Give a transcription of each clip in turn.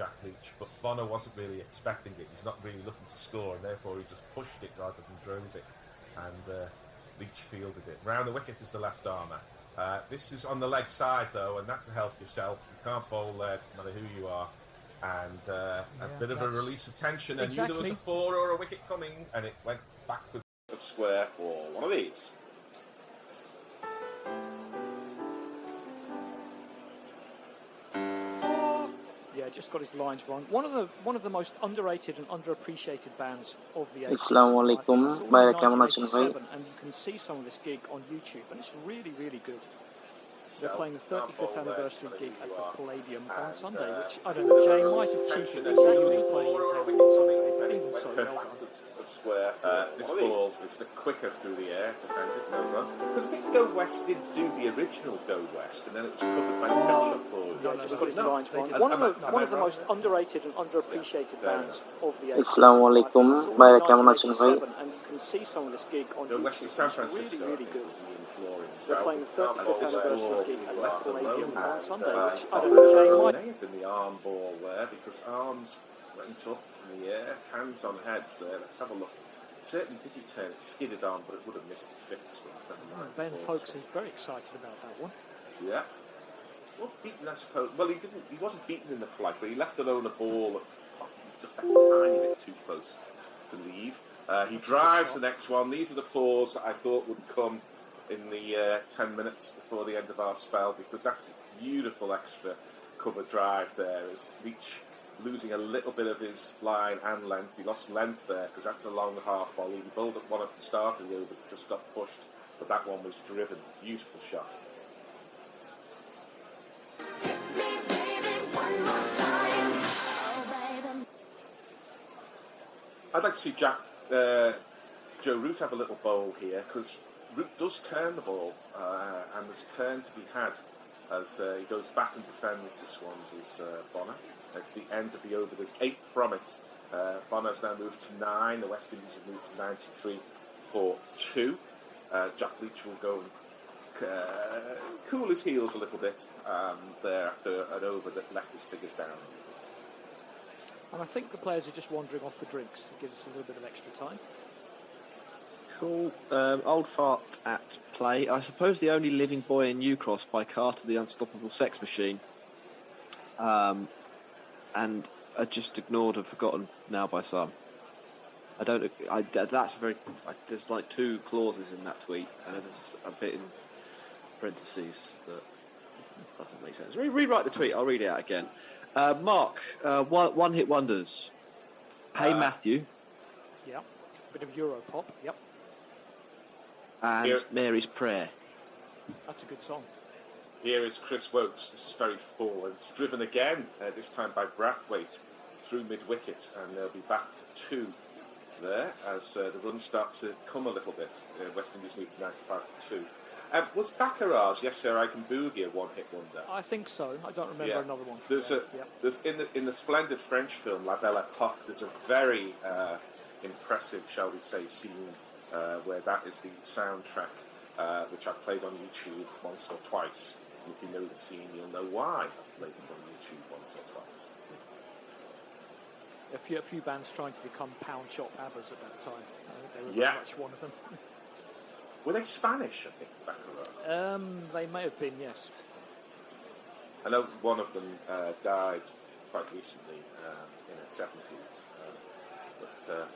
Jack Leach, but Bonner wasn't really expecting it. He's not really looking to score, and therefore he just pushed it rather than drove it, and Leach fielded it. Round the wicket is the left armour. This is on the leg side, though, and that's a help yourself. You can't bowl there, doesn't matter who you are. And a bit of a release of tension. And knew there was a 4 or a wicket coming, and it went back with a square for one of these. Yeah, just got his lines wrong. One of the most underrated and underappreciated bands of the 80s. Assalamualaikum. And you can see some of this gig on YouTube, and it's really, really good. They're playing the 35th anniversary gig at the Palladium on Sunday, which, I don't know, Jay might have cheated and said he was playing in town on Sunday, but even so, well done. Square. This ball is a bit quicker through the air, defended, no run. Because I think Go West did do the original Go West, and then it was covered by the catch-up ball. One of the most underrated and underappreciated bands of the 80s. Assalamualaikum. And you can see some of this gig on YouTube. West of San Francisco, really, really good. They're playing the 35th anniversary gig at the Palladium on Sunday, which, I don't know, Jay might... It may have been the arm ball there, because arms went up in the air, hands on heads there. Let's have a look. It certainly didn't turn, it skidded on, but it would have missed the fifth slip. Ben Folkes is very excited about that one. Yeah. He was beaten, I suppose. Well, he wasn't beaten in the flight, but he left alone a ball that possibly just a tiny bit too close to leave. He drives the next one. These are the 4s that I thought would come in the 10 minutes before the end of our spell, because that's a beautiful extra cover drive there. As Leach losing a little bit of his line and length. He lost length there because that's a long half volley. He bowled at one at the start of the over, just got pushed, but that one was driven. Beautiful shot. I'd like to see Joe Root have a little bowl here, because Root does turn the ball, and there's turn to be had as he goes back and defends this one, is Bonner. It's the end of the over. There's 8 from it. Bonner's now moved to 9. The West Indies have moved to 93 for 2. Jack Leach will go and cool his heels a little bit there after an over that let his figures down. And I think the players are just wandering off for drinks. It gives us a little bit of extra time. Cool. Old Fart at play. I suppose the only living boy in New Cross by Carter the Unstoppable Sex Machine. And are just ignored and forgotten now by some. That's very. There's like 2 clauses in that tweet, and there's a bit in parentheses that doesn't make sense. Rewrite the tweet. I'll read it out again. Mark, one hit wonders. Hey Matthew. Yep. Bit of Euro pop. Yep. And Mary's Prayer. That's a good song. Here is Chris Wokes. This is very full. And it's driven again, this time by Brathwaite, through mid-wicket. And they'll be back for 2 there as the runs start to come a little bit. West Indies move to 95 for 2. Was Baccarat's Yes Sir I Can Boogie a one-hit wonder? I think so. I don't remember another one. There's in the splendid French film La Belle Époque, there's a very impressive, shall we say, scene where that is the soundtrack, which I've played on YouTube once or twice. And if you know the scene, you'll know why I've played it on YouTube once or twice. A few bands trying to become pound shop abbas at that time. They were very much one of them. Were they Spanish, I think, Baccarat? They may have been, yes. I know one of them died quite recently in the 70s. But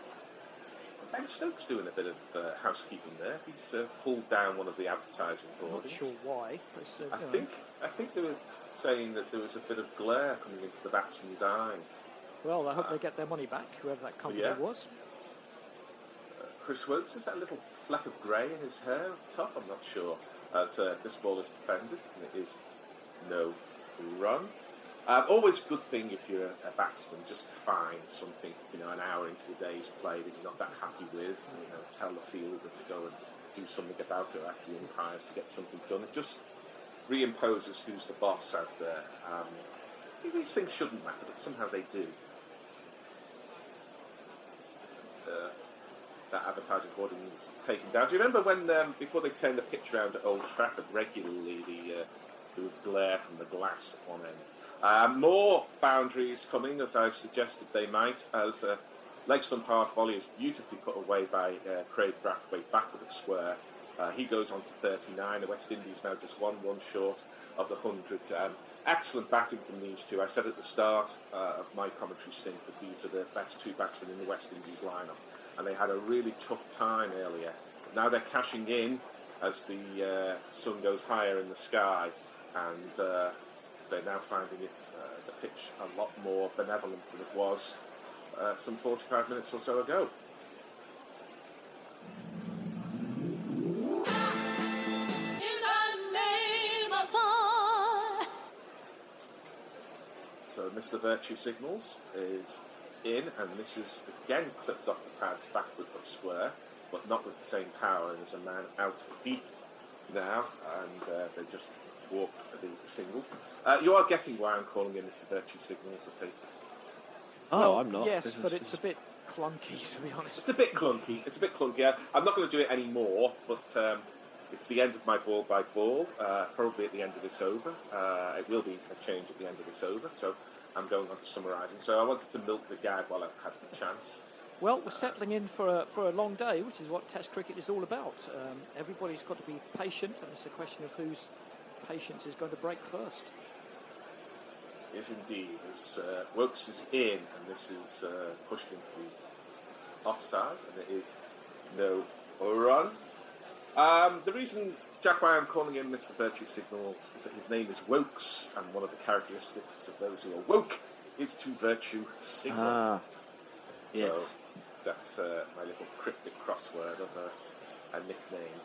Ben Stokes doing a bit of housekeeping there. He's pulled down one of the advertising boards. Not sure why. I think they were saying that there was a bit of glare coming into the batsman's eyes. Well, I hope they get their money back, whoever that company was. Chris Wokes, is that little fleck of grey in his hair up top? I'm not sure. As this ball is defended, and it is no run. Always a good thing if you're a batsman, just to find something, an hour into the day's play that you're not that happy with. Tell the fielder to go and do something about it, or ask the umpires to get something done. It just reimposes who's the boss out there. These things shouldn't matter, but somehow they do. That advertising boarding was taken down. Do you remember when, before they turned the pitch around at Old Trafford regularly, there was glare from the glass at one end? More boundaries coming, as I suggested they might, as leg stump half volley is beautifully put away by Craig Brathwaite back with a square. He goes on to 39. The West Indies now just one short of the 100. Excellent batting from these two. I said at the start of my commentary stint that these are the best two batsmen in the West Indies lineup, and they had a really tough time earlier. Now they're cashing in as the sun goes higher in the sky, and they're now finding the pitch a lot more benevolent than it was some 45 minutes or so ago. So Mr. Virtue Signals is in, and this is again clipped off the pads backward of square, but not with the same power. And there's a man out deep now, and they just walk the single. You are getting why I'm calling in Mr. Virtue Signals, I take it. Oh, well, I'm not. Yes, but it's a bit clunky, to be honest. It's a bit clunky. I'm not going to do it anymore, but it's the end of my ball by ball, probably at the end of this over. It will be a change at the end of this over, so I'm going on to summarising. So I wanted to milk the gag while I've had the chance. Well, we're settling in for a long day, which is what Test cricket is all about. Everybody's got to be patient, and it's a question of whose patience is going to break first. Yes, indeed. As Wokes is in, and this is pushed into the offside, and it is no run. The reason, Jack, why I'm calling him Mr. Virtue Signals is that his name is Wokes, and one of the characteristics of those who are woke is to virtue signal. Yes. So that's my little cryptic crossword of a nickname.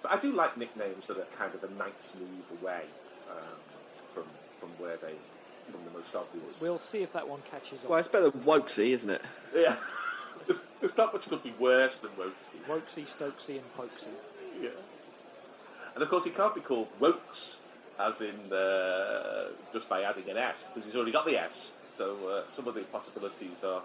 But I do like nicknames that are kind of a knight's move away from the most obvious. We'll see if that one catches on. Well, it's better than Wokesy, isn't it? Yeah. There's not much could be worse than Wokesy. Wokesy, Stokesy and Pokesy. Yeah. And of course he can't be called Wokes, as in just by adding an S, because he's already got the S. So some of the possibilities are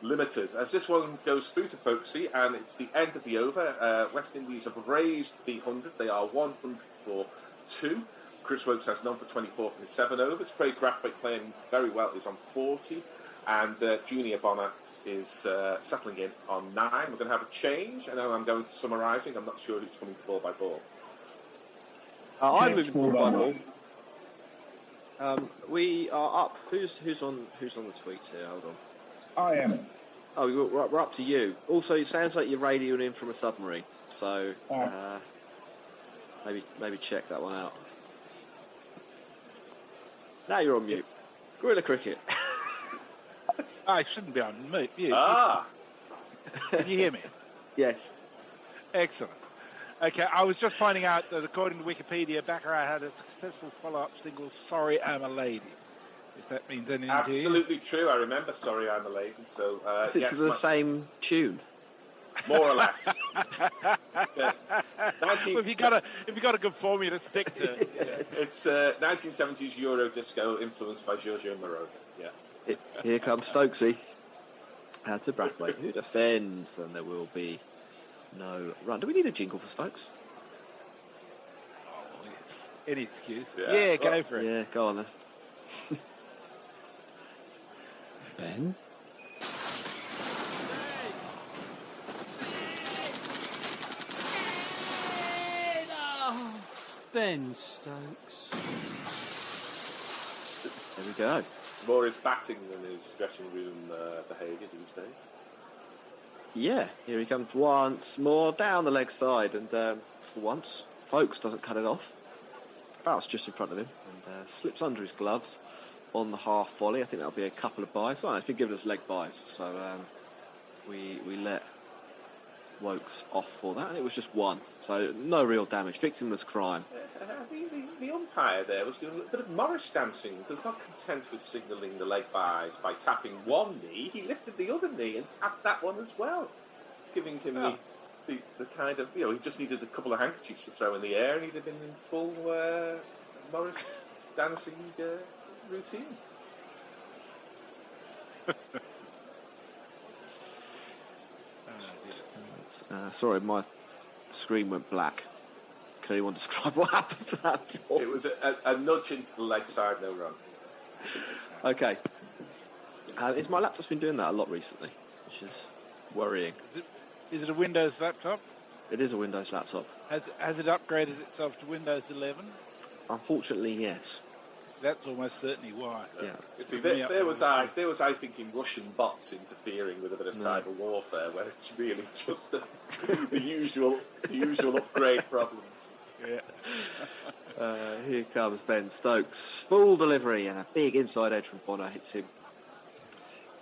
limited. As this one goes through to Folksy, and it's the end of the over. West Indies have raised the 100. They are 100 for 2. Chris Wokes has none for 24 from his 7 overs. Craig Brathwaite playing very well is on 40. And Junior Bonner is settling in on 9. We're going to have a change, and then I'm going to summarising. I'm not sure who's coming to ball by ball. I'm moving ball by ball. We are up. Who's on the tweets here? Hold on. I am. Oh, we're up to you. Also, it sounds like you're radioing in from a submarine, so maybe check that one out. Now you're on mute. Guerrilla cricket. I shouldn't be on mute. Ah! Can you hear me? Yes. Excellent. Okay, I was just finding out that according to Wikipedia, Baccarat had a successful follow-up single, Sorry I'm a Lady. If that means anything to you. Absolutely true. I remember Sorry I'm a Lady. So, Is it to the same tune? More or less. So, Well, if you got a good formula to stick to. Yeah. It's 1970s Euro disco influenced by Giorgio Moroder. Yeah. Here comes Stokesy. Out to Brathwaite, who defends, and there will be no run. Do we need a jingle for Stokes? Oh, any excuse. Yeah. Go for it. Yeah, go on then. Ben? Ben Stokes. There we go. More his batting than his dressing room behaviour these days. Yeah, here he comes once more down the leg side, and for once, Folks doesn't cut it off. Bounce just in front of him and slips under his gloves on the half volley. I think that'll be a couple of byes. Oh, it's been given us leg byes, so we let Wokes off for that, and it was just one, so no real damage. Victimless crime. The umpire there was doing a little bit of Morris dancing, because not content with signalling the leg byes by tapping one knee, he lifted the other knee and tapped that one as well, giving him the kind of, he just needed a couple of handkerchiefs to throw in the air and he'd have been in full Morris dancing routine. Sorry, my screen went black. Can anyone describe what happened to that ball? It was a nudge into the leg side, no run. Okay. My laptop's been doing that a lot recently, which is worrying. Is it a Windows laptop? It is a Windows laptop. Has it upgraded itself to Windows 11? Unfortunately, yes. That's almost certainly why. Yeah. See, there was I thinking Russian bots interfering with a bit of cyber warfare, where it's really just the usual upgrade problems. Yeah. Here comes Ben Stokes. Full delivery and a big inside edge from Bonner hits him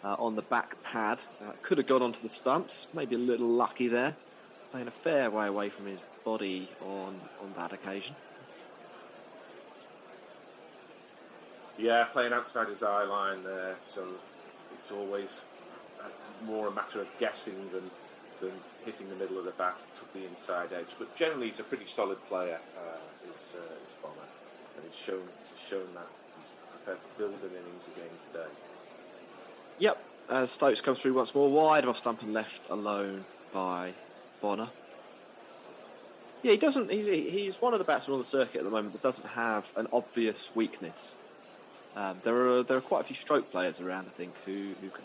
on the back pad. Could have gone onto the stumps. Maybe a little lucky there. Playing a fair way away from his body on that occasion. Yeah, playing outside his eye line there, so it's always more a matter of guessing than hitting the middle of the bat to the inside edge. But generally, he's a pretty solid player, is Bonner, and he's shown that he's prepared to build an innings again today. Yep, as Stokes comes through once more, wide of off stump and left alone by Bonner. Yeah, he doesn't. He's one of the batsmen on the circuit at the moment that doesn't have an obvious weakness. There are quite a few stroke players around, I think, who can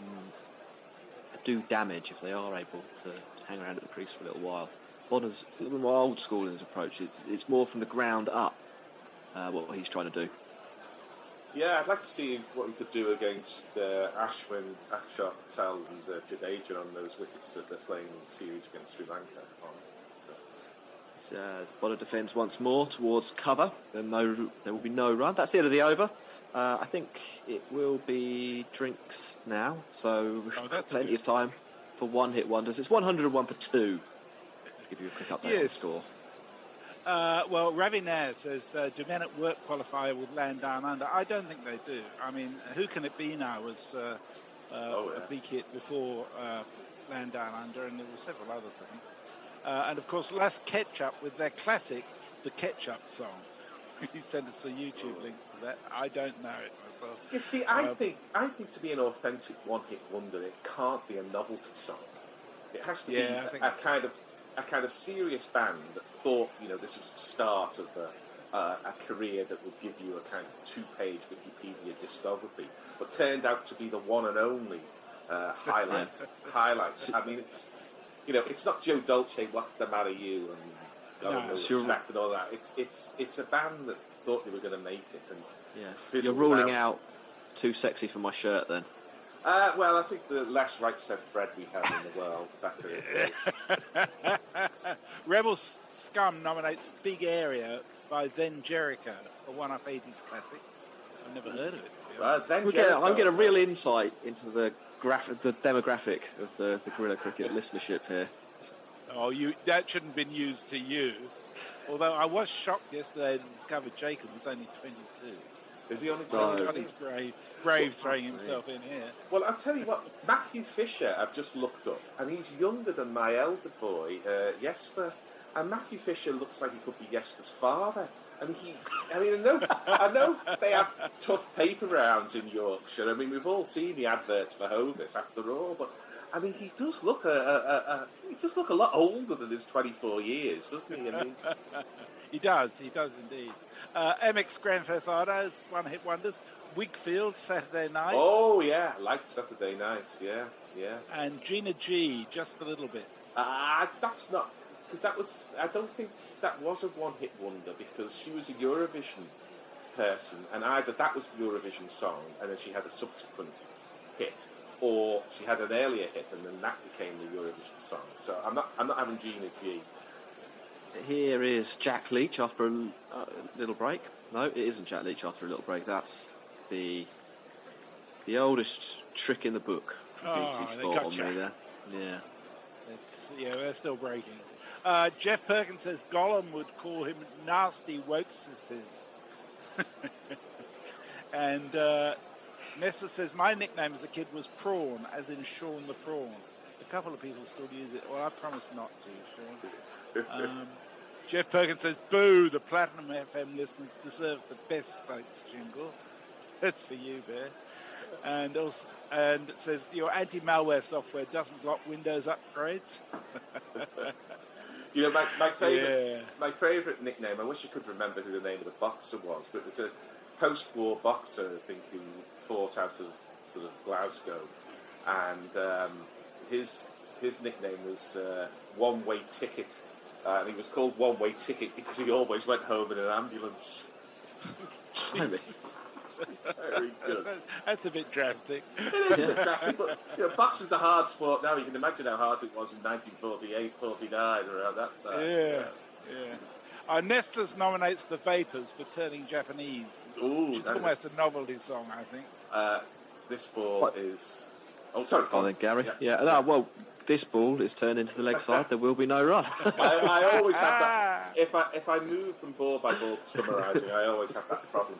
do damage if they are able to hang around at the crease for a little while. Bonner's a little more old school in his approach. It's more from the ground up what he's trying to do. Yeah, I'd like to see what he could do against Ashwin, Akshar Patel and Jadeja on those wickets that they're playing in the series against Sri Lanka on. Bonner defends once more towards cover. There will be no run. That's the end of the over. I think it will be drinks now, so we've got plenty of time for one-hit wonders. It's 101 for 2. To give you a quick update on the score. Well, Ravi Nair says, do men at work qualify with land down under? I don't think they do. I mean, Who Can It Be Now was a big hit before land down under, and there were several others, I think. And of course, Last Ketchup with their classic, the Ketchup song. He sent us a YouTube link to that. I don't know it myself. You see, I think to be an authentic one-hit wonder, it can't be a novelty song. It has to be a kind of serious band that thought, this was the start of a career that would give you a kind of 2-page Wikipedia discography, but turned out to be the one and only highlights. I mean, it's not Joe Dolce, What's the Matter You, and God knows respect and all that. It's a band that thought they were going to make it, and you're ruling out Too Sexy for My Shirt then. Well, I think the less right said Fred we have in the world, the better it is. Rebel Scum nominates Big Area by Then Jericho, a one-off 80s classic. I've never heard of it. I'm getting a real insight into the demographic of the Guerrilla Cricket listenership here. Oh, that shouldn't have been used to you. Although I was shocked yesterday to discover Jacob was only 22. Is he only 22? He's brave throwing himself in here. Well, I'll tell you what, Matthew Fisher, I've just looked up, and he's younger than my elder boy, Jesper. And Matthew Fisher looks like he could be Jesper's father. I know they have tough paper rounds in Yorkshire. I mean, we've all seen the adverts for Hovis after all, but I mean, he does look a lot older than his 24 years, doesn't he? I mean, he does indeed. MX Grand Theft Autos, one-hit wonders. Wakefield, Saturday Night. Oh yeah, I like Saturday Nights. Yeah. And Gina G, Just a Little Bit. That's not, because I don't think that was a one-hit wonder, because she was a Eurovision person, and either that was the Eurovision song and then she had a subsequent hit, or she had an earlier hit and then that became the Eurovision song. So I'm not having Gina G. Here is Jack Leach after a little break. No, it isn't Jack Leach after a little break. That's the oldest trick in the book from BT Sport on me there. Yeah. They're still breaking. Jeff Perkins says Gollum would call him nasty wokesters. And Nessa says my nickname as a kid was Prawn, as in Sean the Prawn. A couple of people still use it. Well, I promise not to, Sean. Jeff Perkins says, boo, the Platinum FM listeners deserve the best Stokes jingle. That's for you, Bear. And it says, your anti-malware software doesn't block Windows upgrades. You know, my favourite nickname. I wish I could remember who the name of the boxer was, but it's a post-war boxer, I think, who fought out of sort of Glasgow, and his nickname was One Way Ticket, and he was called One Way Ticket because he always went home in an ambulance. Jesus. Very good. That's a bit drastic. It is a bit drastic, but boxing's a hard sport now. You can imagine how hard it was in 1948, 49, around that time. Yeah. Nestlers nominates the Vapors for turning Japanese. Ooh, it's almost a novelty song, I think. This ball is... Oh, sorry. Oh, then Gary. Yeah. No, well, this ball is turned into the leg side. There will be no run. I always have that. If I move from ball by ball to summarising, I always have that problem.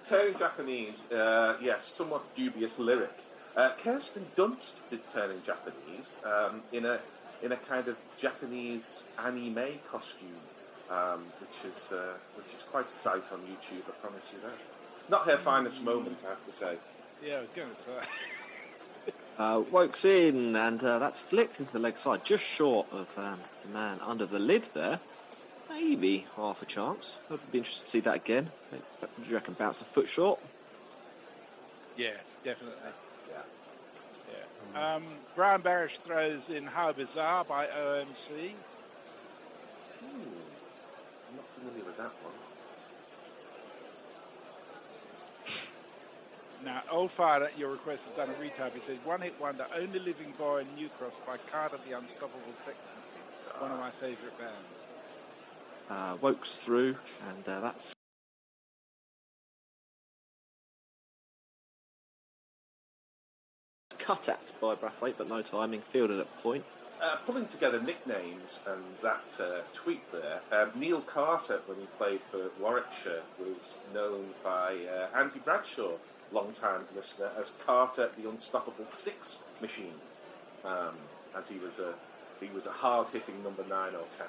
Turning Japanese, yes, somewhat dubious lyric. Kirsten Dunst did Turning Japanese in a kind of Japanese anime costume, which is quite a sight on YouTube. I promise you that. Not her finest moment, I have to say. Yeah, I was going to say. Wokes in, and that's flicked into the leg side, just short of the man under the lid there. Maybe half a chance. I'd be interested to see that again. Do you reckon bounce a foot short? Yeah, definitely. Yeah. Brian Barish throws in How Bizarre by OMC. I'm not familiar with that one. Now, Old Fire at your request has done a retype. He says, One Hit Wonder, Only Living Boy in New Cross by Carter the Unstoppable Sex Machine. One of my favourite bands. Wokes through, and that's cut at by Brathwaite, but no timing, fielded at point. Pulling together nicknames and that tweet there, Neil Carter, when he played for Warwickshire, was known by Andy Bradshaw, long-time listener, as Carter the Unstoppable Six Machine, as he was a hard-hitting number 9 or 10.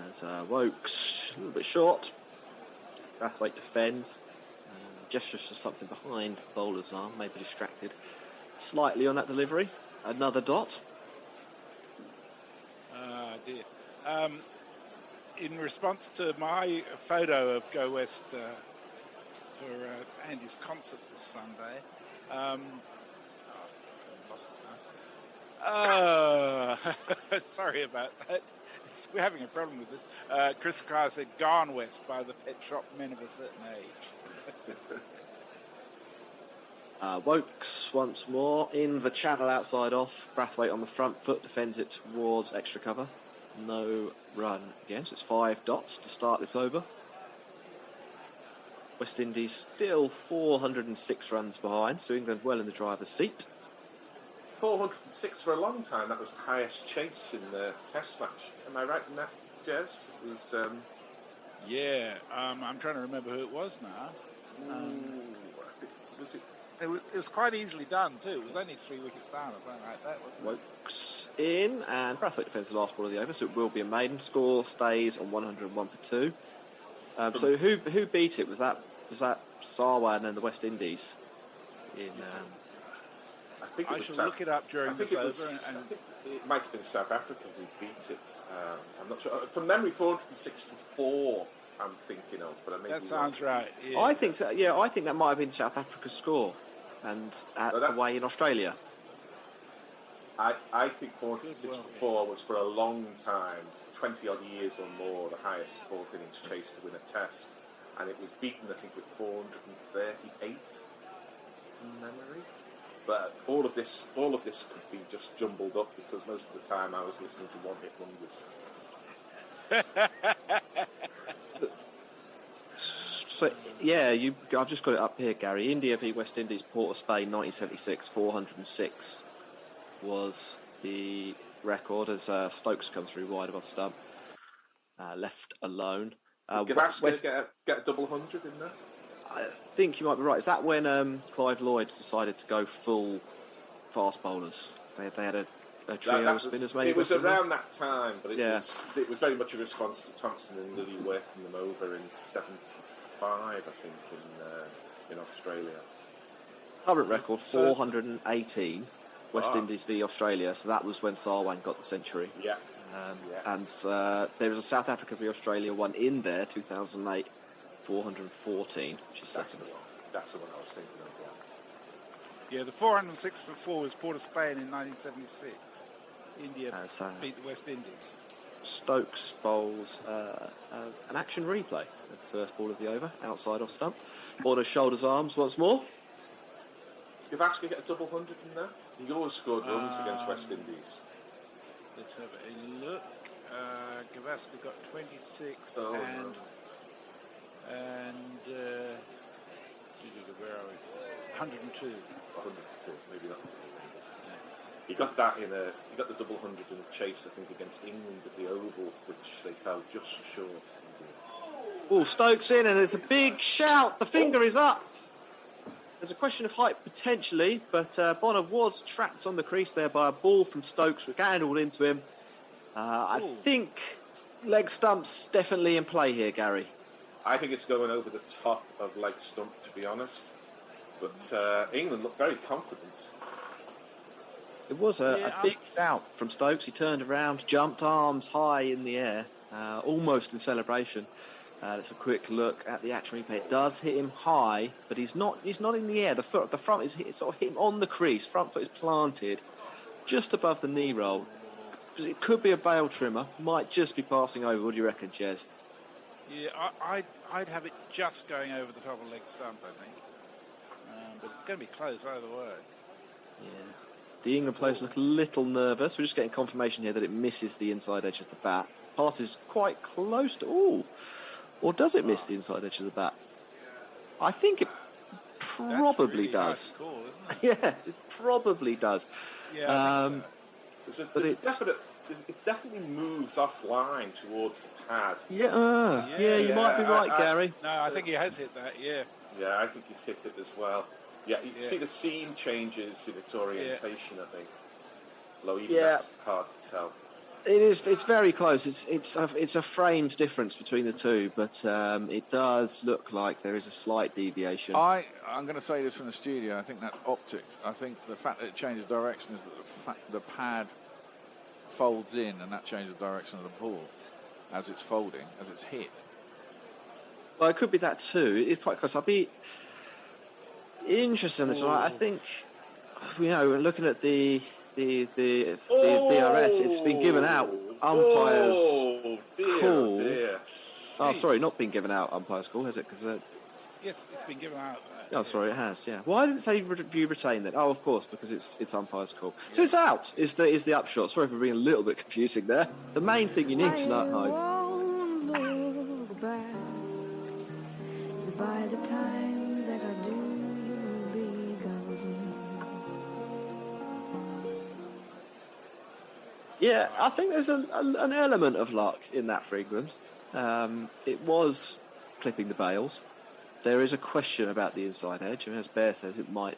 As Wokes a little bit short, Brathwaite defends, gestures to something behind the bowler's arm, maybe distracted slightly on that delivery. Another dot. Dear. In response to my photo of Go West for Andy's concert this Sunday, lost it now. Sorry about that. We're having a problem with this. Chris Carr said Gone West by the Pet Shop Men of a Certain Age. Wokes once more in the channel outside off. Brathwaite on the front foot defends it towards extra cover. No run again, so it's 5 dots to start this over. West Indies still 406 runs behind, so England well in the driver's seat. 406 for a long time. That was the highest chase in the Test match. Am I right in that, Jez? It was. Yeah, I'm trying to remember who it was now. Was it? It was quite easily done too. It was only 3 wickets down or something like that, wasn't it? Wokes in, and Brathwaite defends the last ball of the over, so it will be a maiden. Score stays on 101 for 2. So who beat it? Was that Sarwan and the West Indies? I shall look it up during this over. I think it might have been South Africa who beat it. I'm not sure. From memory, 406 for 4. I'm thinking of, but I may that sounds right. Yeah. I think so. Yeah, I think that might have been South Africa's score, and away in Australia. I think 406 for 4 was for a long time, 20 odd years or more, the highest fourth innings chase to win a Test, and it was beaten, I think, with 438 from memory. But all of this could be just jumbled up because most of the time I was listening to one-hit wonders. So yeah, I've just got it up here, Gary. India v West Indies, Port of Spain, 1976, 406 was the record as Stokes comes through wide above stump, left alone. Gavaskar get a double 100 in there? I think you might be right. Is that when Clive Lloyd decided to go full fast bowlers? They had a trio of spinners, maybe? It was around that time, but it was very much a response to Thompson and Lilly working them over in 75, I think, in Australia. Current record, 418. West Indies v Australia. So that was when Sarwan got the century. Yeah. And there was a South Africa v Australia one in there, 2008, 414, which is second. That's the one I was thinking of. Yeah, the 406 for 4 was Port of Spain in 1976. India beat the West Indies. Stokes bowls an action replay of the first ball of the over, outside off stump. Bonner shoulders arms once more. Did Gavaskar get a double 100 in there? He always scored runs against West Indies. Let's have a look. Gavaskar got 26 where are we? 102. 102, maybe not. He got that he got the double 100 in the chase, I think, against England at the Oval, which they fell just short. Oh, Stokes in, and there's a big shout. The finger is up. There's a question of height potentially, but Bonner was trapped on the crease there by a ball from Stokes, which handled into him. I think leg stump's definitely in play here, Gary. I think it's going over the top of leg stump, to be honest. But England looked very confident. It was a big shout from Stokes. He turned around, jumped arms high in the air, almost in celebration. Let's have a quick look at the action replay. It does hit him high, but he's not in the air. The front is sort of hit him on the crease. Front foot is planted just above the knee roll. It could be a bail trimmer. Might just be passing over. What do you reckon, Jez? Yeah, I'd have it just going over the top of leg stump, I think. But it's going to be close either way. Yeah. The England players look a little nervous. We're just getting confirmation here that it misses the inside edge of the bat. Passes quite close to... Ooh. Or does it miss the inside edge of the bat? I think it probably really does. Nice call, isn't it? Yeah, it probably does. Yeah, I think so. It definitely moves offline towards the pad. Yeah, you might be right, Gary. No, I think he has hit that, yeah. Yeah, I think he's hit it as well. Yeah, you can see the seam changes in its orientation, I think. Although even that's hard to tell. It is. It's very close. It's a frames difference between the two, but it does look like there is a slight deviation. I'm going to say this from the studio. I think that's optics. I think the fact that it changes direction is that the pad folds in, and that changes the direction of the ball as it's folding, as it's hit. Well, it could be that too. It's quite close. I'll be interested in this one. I think, looking at the DRS, it's been given out. Umpires call. Dear. Oh, sorry, not been given out. Umpires call, has it? Yes, it's been given out. Oh, sorry, it has. Yeah. Why did it say view retain then? Oh, of course, because it's umpires call. So it's out. Is the upshot? Sorry for being a little bit confusing there. The main thing you need to know. By the time that I do, you'll be gone. Yeah, I think there's an element of luck in that for England. It was clipping the bails. There is a question about the inside edge. I mean, as Bear says, it might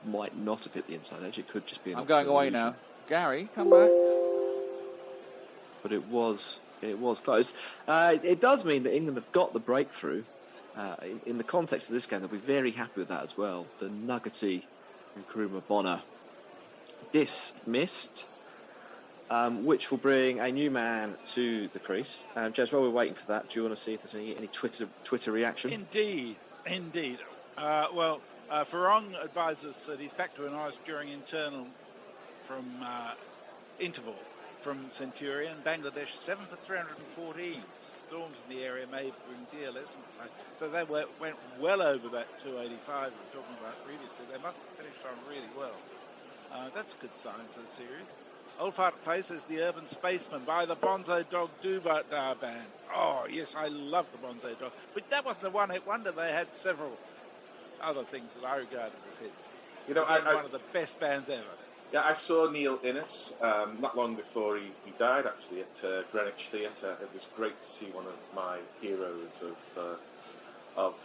not have hit the inside edge. It could just be an I'm going away illusion. now. Gary, come back. But it was close. It does mean that England have got the breakthrough. In the context of this game, they'll be very happy with that as well. The nuggety Nkrumah Bonner dismissed, which will bring a new man to the crease. Jez, while we're waiting for that, do you want to see if there's any Twitter reaction? Indeed. Farong advises that he's back to an ice during internal from interval from Centurion. Bangladesh 7 for 314. Storms in the area may bring dear lessons. So they went well over that 285 we were talking about previously. They must have finished on really well. That's a good sign for the series. Old Fart Place is the Urban Spaceman by the Bonzo Dog Dooba band. Oh, yes, I love the Bonzo Dog. But that wasn't the one-hit wonder. They had several other things that I regarded as hits. One of the best bands ever. Yeah, I saw Neil Innes not long before he died, actually, at Greenwich Theatre. It was great to see one of my heroes of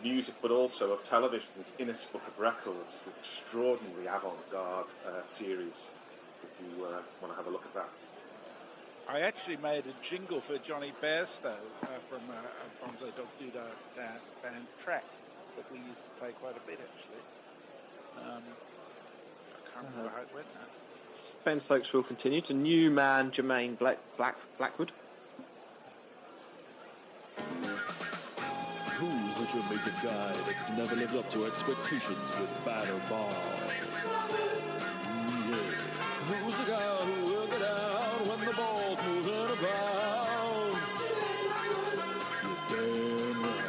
music, but also of television. His Innes Book of Records is an extraordinary avant-garde series, if you want to have a look at that. I actually made a jingle for Johnny Bairstow from a Bonzo Dog Doodah band track that we used to play quite a bit, actually. I can't remember how it went now. Ben Stokes will continue to new man Jermaine Blackwood. Who's the Jamaican guy that's never lived up to expectations with batter ball? Yeah. Who's the guy who will get out when the ball's moving about? You're damn right.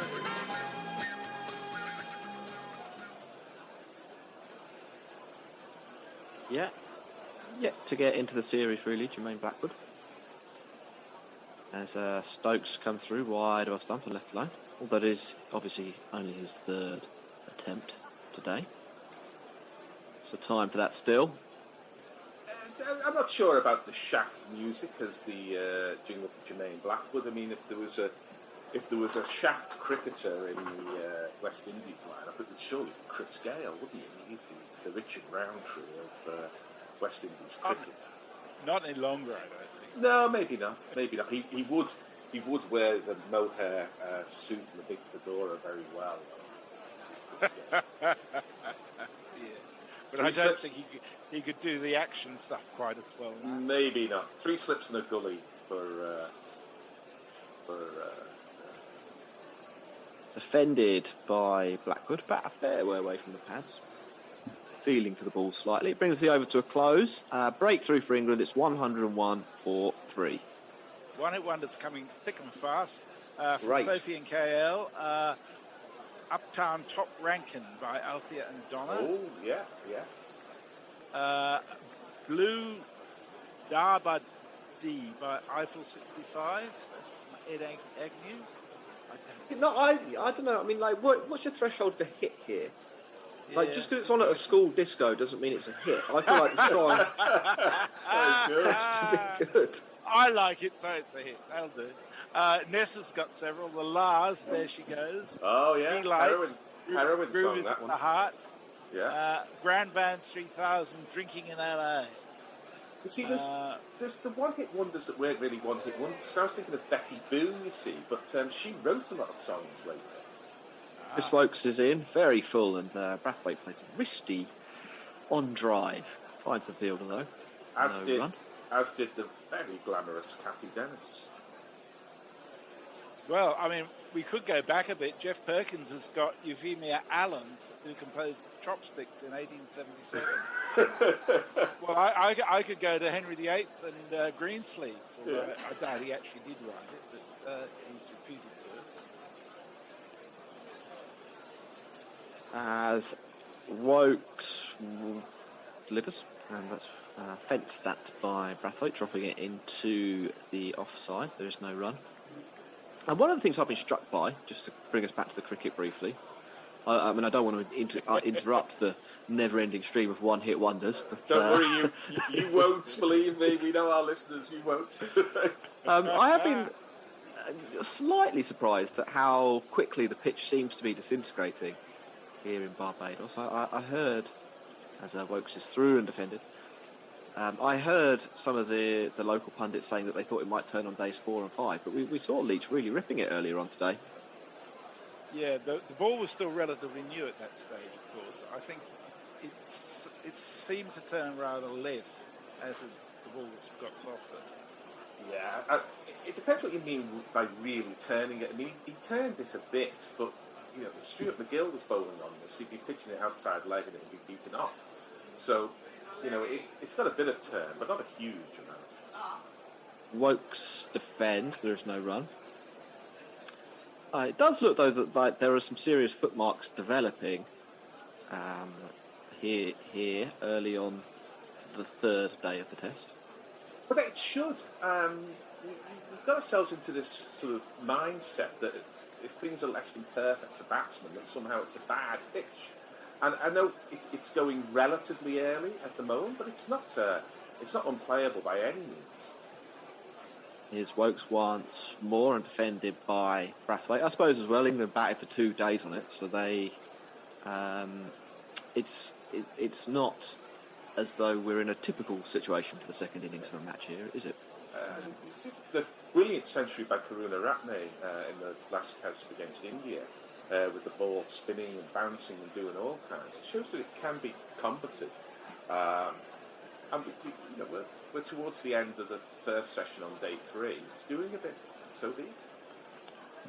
Yeah. Yet to get into the series, really, Jermaine Blackwood. As Stokes come through wide of our stump and left alone. Although it is obviously only his third attempt today. So time for that still. I'm not sure about the shaft music as the jingle for Jermaine Blackwood. I mean, if there was a shaft cricketer in the West Indies lineup, it would surely be Chris Gale, wouldn't it? He's the Richard Roundtree of West Indies cricket. Not any longer, I don't think. No, maybe not. Maybe not. He would wear the mohair suit and the big fedora very well. Yeah. But I don't think he could do the action stuff quite as well now. Maybe not. 3 slips in a gully for Defended by Blackwood, but a fair way away from the pads. Feeling for the ball slightly. It brings the over to a close. Breakthrough for England. It's 101 for 3. One-hit wonders coming thick and fast from Right. Sophie and KL. Uptown Top Rankin by Althea and Donna. Oh, yeah, yeah. Blue Darba D by Eiffel 65. That's from Ed Agnew. I don't know. I mean, like, what's your threshold for hit here? Like, Yeah. just because it's on at a school disco doesn't mean it's a hit. I feel like the song has to be good. I like it, so it's a hit. That'll do. Nessa's got several. The Lars, there she goes. Oh, yeah. He likes Heroin Groove song, is that at one. the heart. Yeah. Grand Van 3000, Drinking in LA. You see, there's the one-hit wonders that weren't really one-hit wonders. 'Cause I was thinking of Betty Boo, you see, but she wrote a lot of songs later. Chris Wokes is in, very full, and Brathwaite plays wristy on drive. Finds the fielder, though. As did the very glamorous Kathy Dennis. Well, I mean, we could go back a bit. Jeff Perkins has got Euphemia Allen, who composed Chopsticks in 1877. Well, I could go to Henry VIII and Greensleeves, although I doubt he actually did write it, but he's reputed to it. As Wokes delivers, and that's fenced at by Brathwaite, dropping it into the offside. There is no run. And one of the things I've been struck by, just to bring us back to the cricket briefly, I mean, I don't want to interrupt the never-ending stream of one-hit wonders. But, don't worry, you won't, believe me. We know our listeners, you won't. I have been slightly surprised at how quickly the pitch seems to be disintegrating here in Barbados. I heard, as Wokes is through and defended, I heard some of the local pundits saying that they thought it might turn on days 4 and 5, but we saw Leach really ripping it earlier on today. Yeah, the ball was still relatively new at that stage, of course. I think it seemed to turn rather less as the ball got softer. Yeah, it depends what you mean by really turning it. I mean, he turned it a bit, but you know, Stuart McGill was bowling on this. He'd be pitching it outside leg and it would be beaten off. So, you know, it's got a bit of turn, but not a huge amount. Wokes defends. There is no run. It does look, though, that there are some serious footmarks developing here early on the third day of the test. But it should. We've got ourselves into this sort of mindset that if things are less than perfect for batsmen, that somehow it's a bad pitch. And I know it's going relatively early at the moment, but it's not unplayable by any means. Here's Wokes once more and defended by Brathwaite. I suppose as well, England batted for 2 days on it, so they it's not as though we're in a typical situation for the second innings of a match here, is it? You see the brilliant century by Karuna Ratne in the last test against India, with the ball spinning and bouncing and doing all kinds. It shows that it can be combative. And we're towards the end of the first session on day 3. It's doing a bit, so be it.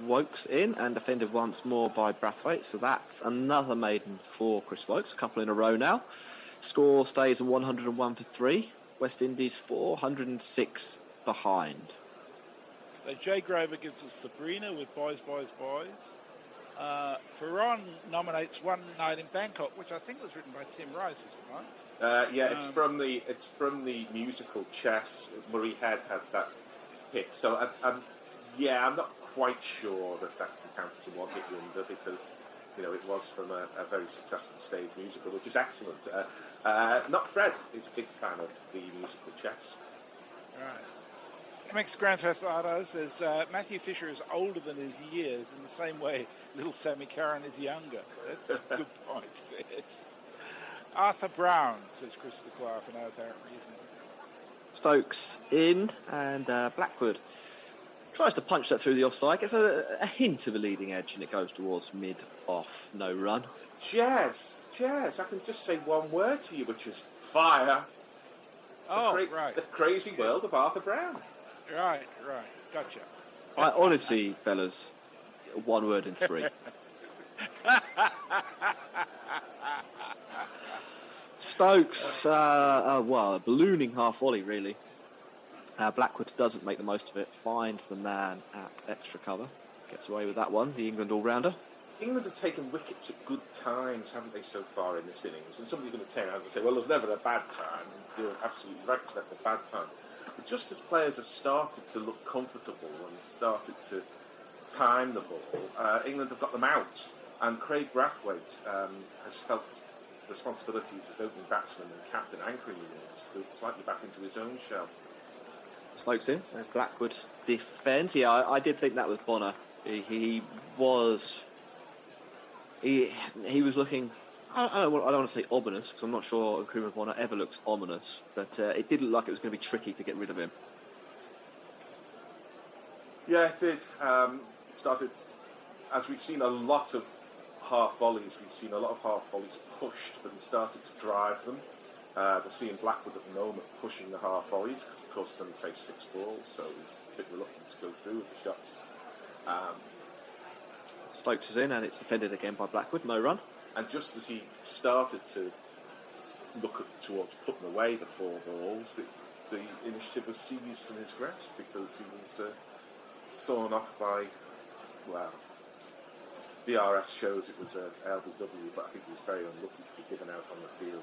Wokes in and defended once more by Brathwaite, so that's another maiden for Chris Wokes, a couple in a row now. Score stays at 101 for 3. West Indies 406 behind. So Jay Grover gives us Sabrina with Boys, Boys, Boys. Ferron nominates One Night in Bangkok, which I think was written by Tim Rice, was it right? Yeah, it's from the musical Chess. Marie Head had that hit. So I'm not quite sure that can count as a one-hit wonder because it was from a very successful stage musical, which is excellent. Not Fred is a big fan of the musical Chess. Right. MX Grand Theft Auto says Matthew Fisher is older than his years in the same way little Sammy Curran is younger. That's a good point. It's Arthur Brown, says Chris the Choir, for no apparent reason. Stokes in, and Blackwood tries to punch that through the offside, gets a hint of a leading edge, and it goes towards mid-off, no run. Jazz, I can just say one word to you, which is fire. Right. The crazy world of Arthur Brown. Right, gotcha. Honestly, fellas, one word in 3. Stokes, a ballooning half volley, really. Blackwood doesn't make the most of it, finds the man at extra cover, gets away with that one, the England all-rounder. England have taken wickets at good times, haven't they, so far in this innings? And somebody's going to turn around and say, well, there's never a bad time. You're absolutely right, there's never a bad time. But just as players have started to look comfortable and started to time the ball, England have got them out. And Craig Brathwaite has felt responsibilities as opening batsman and captain anchoring innings to go slightly back into his own shell. Stokes in, and Blackwood defends. Yeah, I did think that was Bonner. He was looking. I don't want to say ominous because I'm not sure Nkrumah Bonner ever looks ominous, but it did look like it was going to be tricky to get rid of him. Yeah, it did. It started, as we've seen a lot of half volleys. We've seen a lot of half volleys pushed, but he started to drive them. We're seeing Blackwood at the moment pushing the half volleys because, of course, he's only faced 6 balls, so he's a bit reluctant to go through with the shots. Stokes is in, and it's defended again by Blackwood. No run. And just as he started to look towards putting away the 4 balls, the initiative was seized from his grasp because he was sawn off by, DRS shows it was a LBW, but I think he was very unlucky to be given out on the field.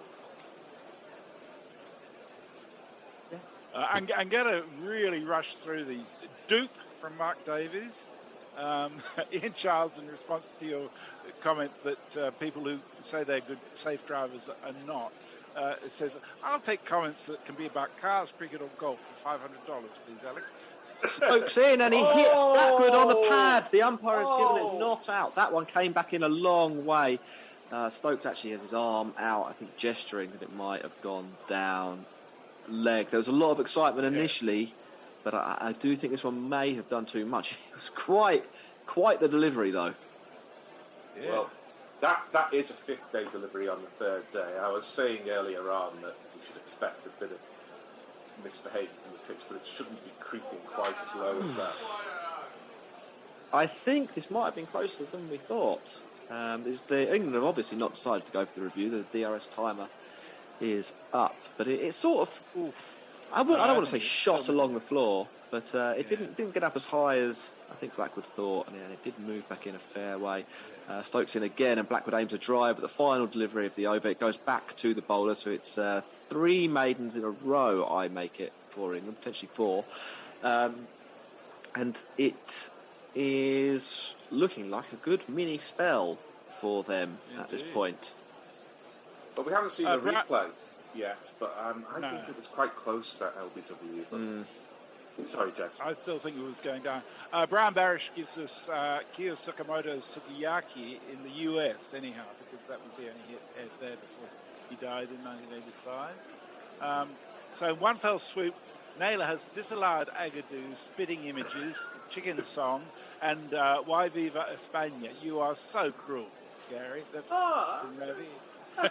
I'm going to really rush through these. Dupe from Mark Davies. Ian Charles, in response to your comment that people who say they're good safe drivers are not, it says, I'll take comments that can be about cars, cricket or golf for $500, please, Alex. Stokes in, and he hits Blackwood on the pad. The umpire has given it not out. That one came back in a long way. Stokes actually has his arm out, I think gesturing that it might have gone down leg. There was a lot of excitement initially, but I do think this one may have done too much. It was quite the delivery, though. Yeah. Well, that is a 5th day delivery on the 3rd day. I was saying earlier on that we should expect a bit of misbehaviour from the pitch, but it shouldn't be creeping quite as low as that. I think this might have been closer than we thought. England have obviously not decided to go for the review. The DRS timer is up, but it's sort of. I don't want to say shot along the floor, but it didn't get up as high as I think Blackwood thought, and it did move back in a fair way. Stokes in again, and Blackwood aims a drive at the final delivery of the over. It goes back to the bowler, so it's 3 maidens in a row. I make it for England, potentially 4, and it is looking like a good mini spell for them at this point. But we haven't seen a replay yet, but I think it was quite close, that LBW. But sorry, Jess. I still think it was going down. Brian Barish gives us Kiyo Sakamoto's Sukiyaki in the US, anyhow, because that was the only hit there before he died in 1985. So in one fell swoop, Naylor has disallowed Agadu's spitting images, Chicken Song, and Why Viva España. You are so cruel, Gary. That's from Ravi.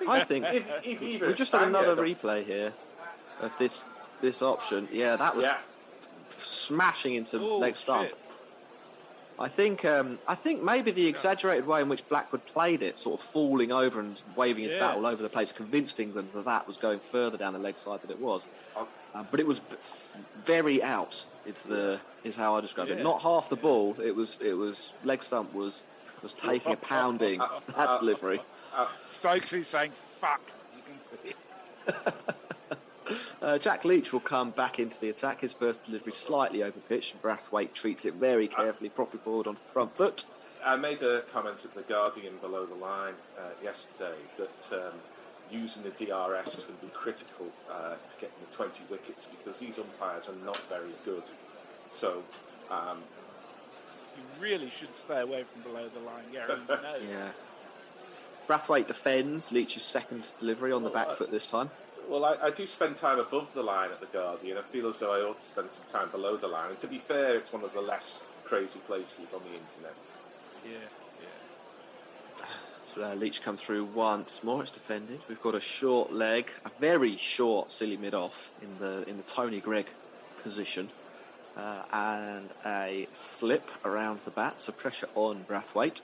I think if either we just had Spaniard another or- replay here of this option. Yeah, that was smashing into leg stump. shit. I think maybe the exaggerated way in which Blackwood played it, sort of falling over and waving his bat all over the place, convinced England that was going further down the leg side than it was. But it was very out. Is how I describe it. Not half the ball. It was leg stump was taking a pounding. That delivery. Stokesy saying "fuck." You can see it. Jack Leach will come back into the attack. His first delivery slightly over pitch. Brathwaite treats it very carefully, properly forward on the front foot. I made a comment at the Guardian below the line yesterday that using the DRS is going to be critical to getting the 20 wickets because these umpires are not very good. So You really should stay away from below the line, Gary. You know. Yeah. Brathwaite defends Leach's second delivery on the back foot this time. Well, I do spend time above the line at the Guardian. I feel as though I ought to spend some time below the line. And to be fair, it's one of the less crazy places on the internet. So, Leach come through once more. It's defended. We've got a short leg, a very short silly mid off in the Tony Gregg position, and a slip around the bat. So pressure on Brathwaite.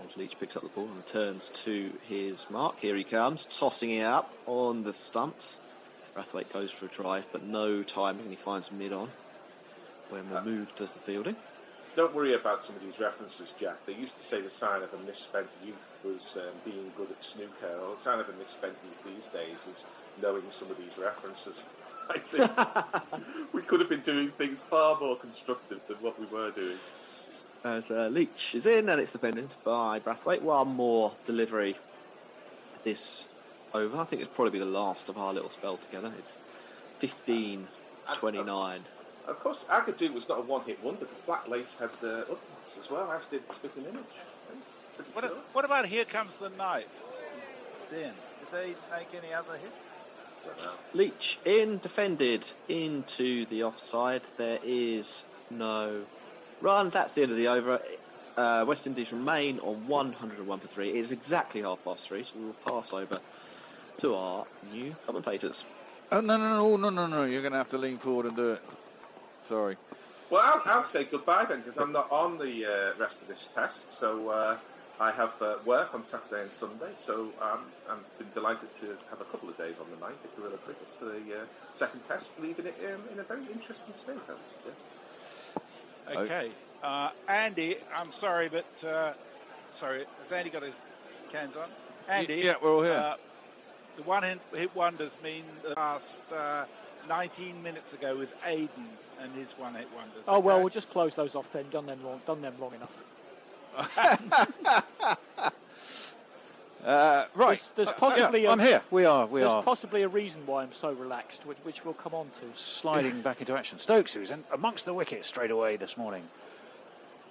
As Leach picks up the ball and returns to his mark. Here he comes, tossing it up on the stumps. Brathwaite goes for a drive, but no timing, and he finds mid on, where Mahmood does the fielding. Don't worry about some of these references, Jack. They used to say the sign of a misspent youth was being good at snooker. Well, the sign of a misspent youth these days is knowing some of these references. I think we could have been doing things far more constructive than what we were doing. As Leach is in, and it's defended by Brathwaite. One more delivery this over. I think it'll probably be the last of our little spell together. It's 15-29. Of course, Agadoo was not a one-hit wonder because Black Lace had upwards as well, as did Spit and Image. What about Here Comes the Night? Then, did they make any other hits? Leach in, defended into the offside. There is no run. That's the end of the over. West Indies remain on 101 for 3. It is exactly 3:30, so we will pass over to our new commentators. Oh, no. You're going to have to lean forward and do it. Sorry. Well, I'll say goodbye then because I'm not on the rest of this test. So I have work on Saturday and Sunday. So I've been delighted to have a couple of days on the night at Gorilla Cricket for the second test, leaving it in a very interesting state, I would suggest. Okay. Andy, I'm sorry, but... sorry, has Andy got his cans on? Andy? Yeah, we're all here. The one-hit wonders mean the last 19 minutes ago with Aiden and his one-hit wonders. Oh, well, we'll just close those off then. Done them long enough. Right. There's possibly I'm here. We are. There's possibly a reason why I'm so relaxed, which we'll come on to. Sliding back into action. Stokes, who's amongst the wickets straight away this morning.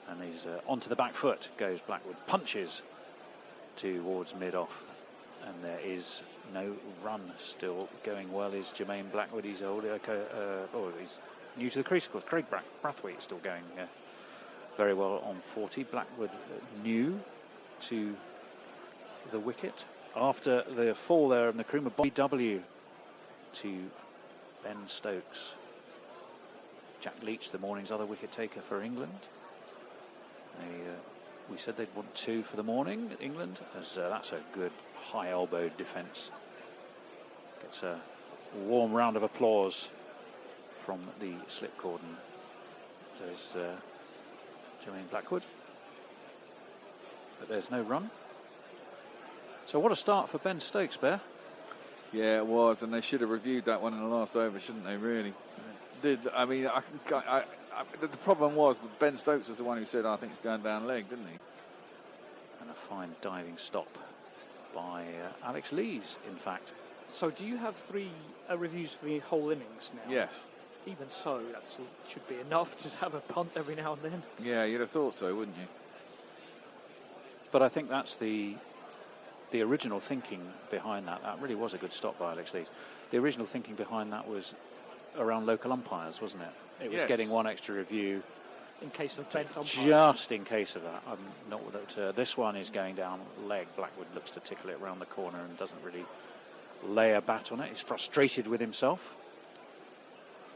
And he's onto the back foot, goes Blackwood, punches towards mid-off. And there is no run still. Going well is Jermaine Blackwood. He's he's new to the crease, of course. Craig Brathwaite is still going very well on 40. Blackwood new to the wicket after the fall there in the Nkrumah. BW to Ben Stokes. Jack Leach, the morning's other wicket taker for England. We said they'd want 2 for the morning, England, as that's a good high elbowed defence. Gets a warm round of applause from the slip cordon. There's Jermaine Blackwood, but there's no run. So what a start for Ben Stokes, Bear. Yeah, it was, and they should have reviewed that one in the last over, shouldn't they? Really? I mean, the problem was Ben Stokes was the one who said, "I think it's going down leg," didn't he? And a fine diving stop by Alex Lees, in fact. So do you have 3 reviews for the whole innings now? Yes. Even so, that should be enough to have a punt every now and then. Yeah, you'd have thought so, wouldn't you? But I think that's the original thinking behind that. That really was a good stop by Alex Lees. The original thinking behind that was around local umpires, wasn't it? It was getting one extra review in case of bent umpires. Just in case of that. I'm not that this one is going down leg. Blackwood looks to tickle it round the corner and doesn't really lay a bat on it. He's frustrated with himself.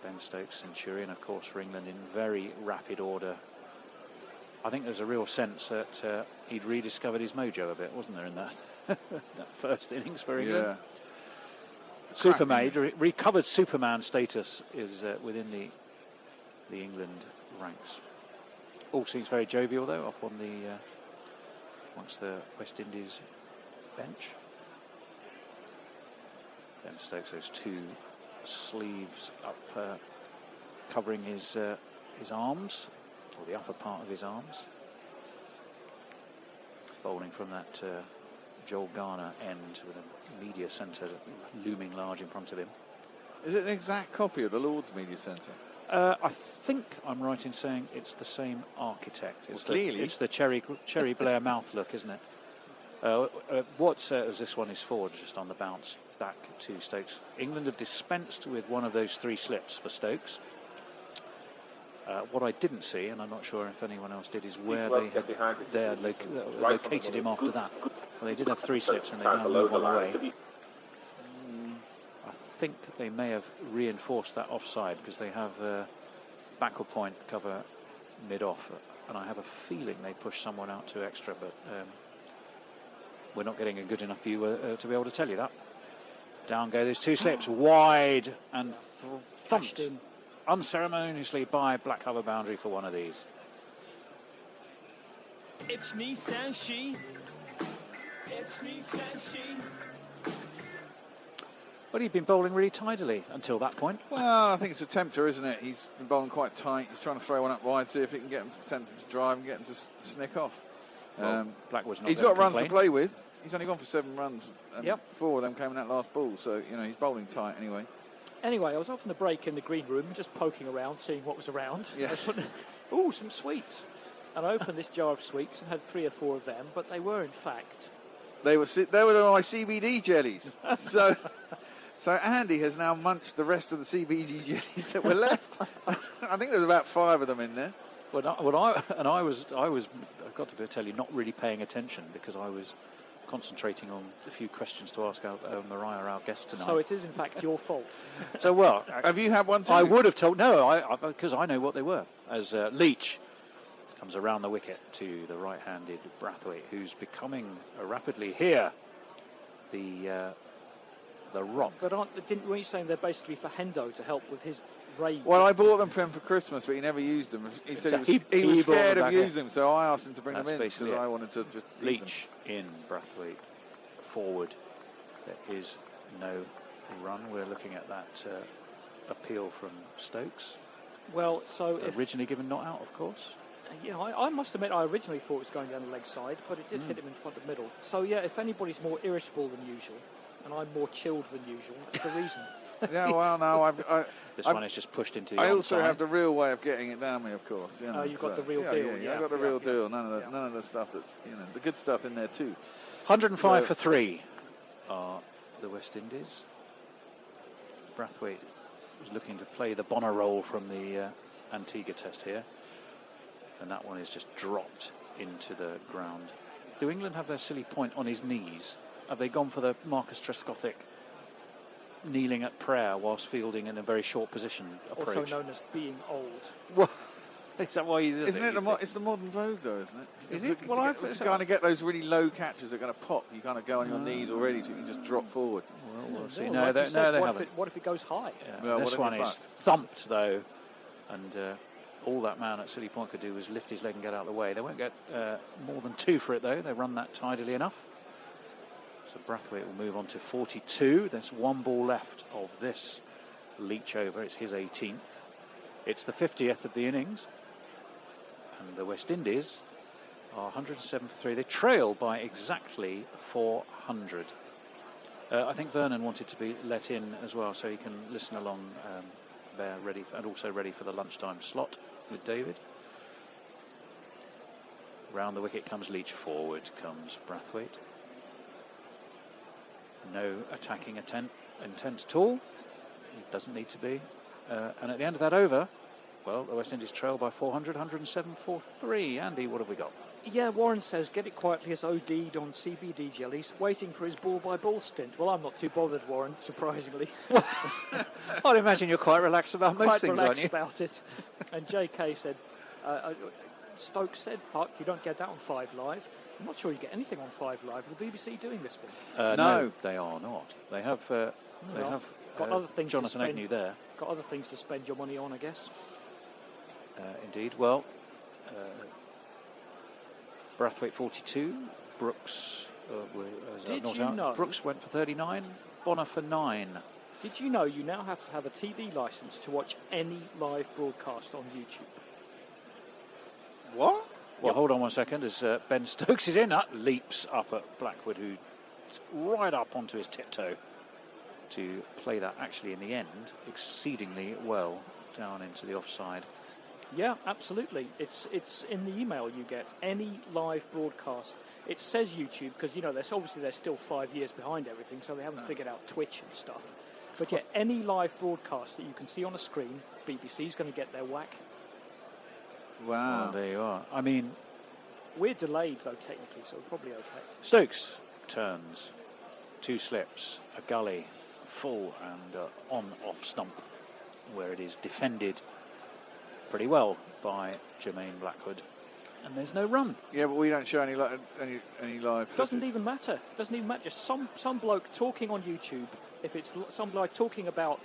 Ben Stokes, Centurion, of course, for England in very rapid order. I think there's a real sense that he'd rediscovered his mojo a bit, wasn't there, in that, that first innings for England? Yeah. Superman, recovered Superman status is within the England ranks. All seems very jovial, though, off on the amongst the West Indies bench. Ben Stokes, those two sleeves up covering his arms, or the upper part of his arms. Bowling from that Joel Garner end with a media centre looming large in front of him. Is it an exact copy of the Lord's Media Centre? I think I'm right in saying it's the same architect. It's clearly. It's the Cherry Blair mouth look, isn't it? What this one is forward, just on the bounce back to Stokes. England have dispensed with one of those 3 slips for Stokes. What I didn't see, and I'm not sure if anyone else did, is where they had located him after that. Well, they did have 3 slips and they now move on away. I think they may have reinforced that offside because they have backward point cover mid-off, and I have a feeling they pushed someone out to extra, but we're not getting a good enough view to be able to tell you that. Down go those 2 slips, wide and thumped unceremoniously by black cover boundary for one of these. It's me, and she. It's me, and she. But he'd been bowling really tidily until that point. Well, I think it's a tempter, isn't it? He's been bowling quite tight. He's trying to throw one up wide, see if he can get him to tempt him to drive and get him to snick off. Blackwood's not. He's got runs to play with. He's only gone for 7 runs, and Yep. 4 of them came in that last ball. So he's bowling tight anyway. Anyway, I was off in the break in the green room, just poking around, seeing what was around. Yeah. Ooh, some sweets. And I opened this jar of sweets and had 3 or 4 of them, but they were in fact... They were my CBD jellies. so Andy has now munched the rest of the CBD jellies that were left. I think there's about 5 of them in there. I was, I've got to tell you, not really paying attention because I was concentrating on a few questions to ask Mariah, our guest tonight. So it is in fact your fault. So, well... Have you had one too? I would have told... No, because I know what they were. As Leach comes around the wicket to the right-handed Brathwaite, who's becoming rapidly here the rock. But weren't you saying they're basically for Hendo to help with his range? Well, I bought them for him for Christmas, but he never used them. He said he was scared of using them, so I asked him to bring them in because I wanted to just... Leach in, Brathwaite forward. There is no run. We're looking at that appeal from Stokes. Well, so originally given not out, of course. Yeah, I must admit I originally thought it was going down the leg side, but it did hit him in front of middle. So yeah, if anybody's more irritable than usual, and I'm more chilled than usual, that's the reason. Yeah, well, no, this one is just pushed into the I also onside. have the real way of getting it down me, of course. You know, you've got the real deal. Yeah, I've got the real deal. None of the stuff that's, the good stuff in there too. 105 for 3 are the West Indies. Brathwaite was looking to play the Bonner roll from the Antigua test here. And that one is just dropped into the ground. Do England have their silly point on his knees? Have they gone for the Marcus Trescothic kneeling at prayer whilst fielding in a very short position approach? Also known as being old. Well, is that why he does Isn't it? It's the modern vogue, though, isn't it? Is it? Well, to kind of get those really low catches that are going to pop, you kind of go on your knees already, so you can just drop forward. Well, we'll see. Well, No, like they what haven't. What if it goes high? Yeah, well, this one is thumped, though, and all that man at Silly Point could do was lift his leg and get out of the way. They won't get more than 2 for it, though. They run that tidily enough. So Brathwaite will move on to 42. There's 1 ball left of this Leach over. It's his 18th. It's the 50th of the innings. And the West Indies are 107 for 3. They trail by exactly 400. I think Vernon wanted to be let in as well, so he can listen along there, ready, and also ready for the lunchtime slot with David. Round the wicket comes Leach, forward comes Brathwaite. No attacking intent at all. It doesn't need to be. And at the end of that over, Well, the West Indies trail by 400, 107.43. Andy, what have we got? Yeah, Warren says, get it quietly has OD'd on CBD jellies, waiting for his ball-by-ball stint. Well, I'm not too bothered, Warren, surprisingly. I'd imagine you're quite relaxed about most Quite things, relaxed aren't you? about it. And JK said, Stokes said, fuck, you don't get that on 5 Live. I'm not sure you get anything on 5 Live. Are the BBC doing this one? No, they are not. They have got other things Jonathan to spend, Agnew there. Got other things to spend your money on, I guess. Indeed. Well, Brathwaite 42, Brooks Did not you out. know? Brooks went for 39, Bonner for 9. Did you know you now have to have a TV licence to watch any live broadcast on YouTube? What? Well, hold on one second. As Ben Stokes is in, leaps up at Blackwood, who's right up onto his tiptoe to play that actually in the end exceedingly well down into the offside. Yeah, absolutely. It's in the email you get. Any live broadcast. It says YouTube because, you know, they're still 5 years behind everything, so they haven't figured out Twitch and stuff. But yeah, any live broadcast that you can see on a screen, BBC's going to get their whack. Wow. Well, there you are. I mean, we're delayed, though, technically, so we're probably okay. Stokes turns, 2 slips, a gully, full and on-off stump, where it is defended pretty well by Jermaine Blackwood, and there's no run. Yeah, but we don't show any live. Doesn't even matter. Doesn't even matter. Just some bloke talking on YouTube. If it's some bloke talking about,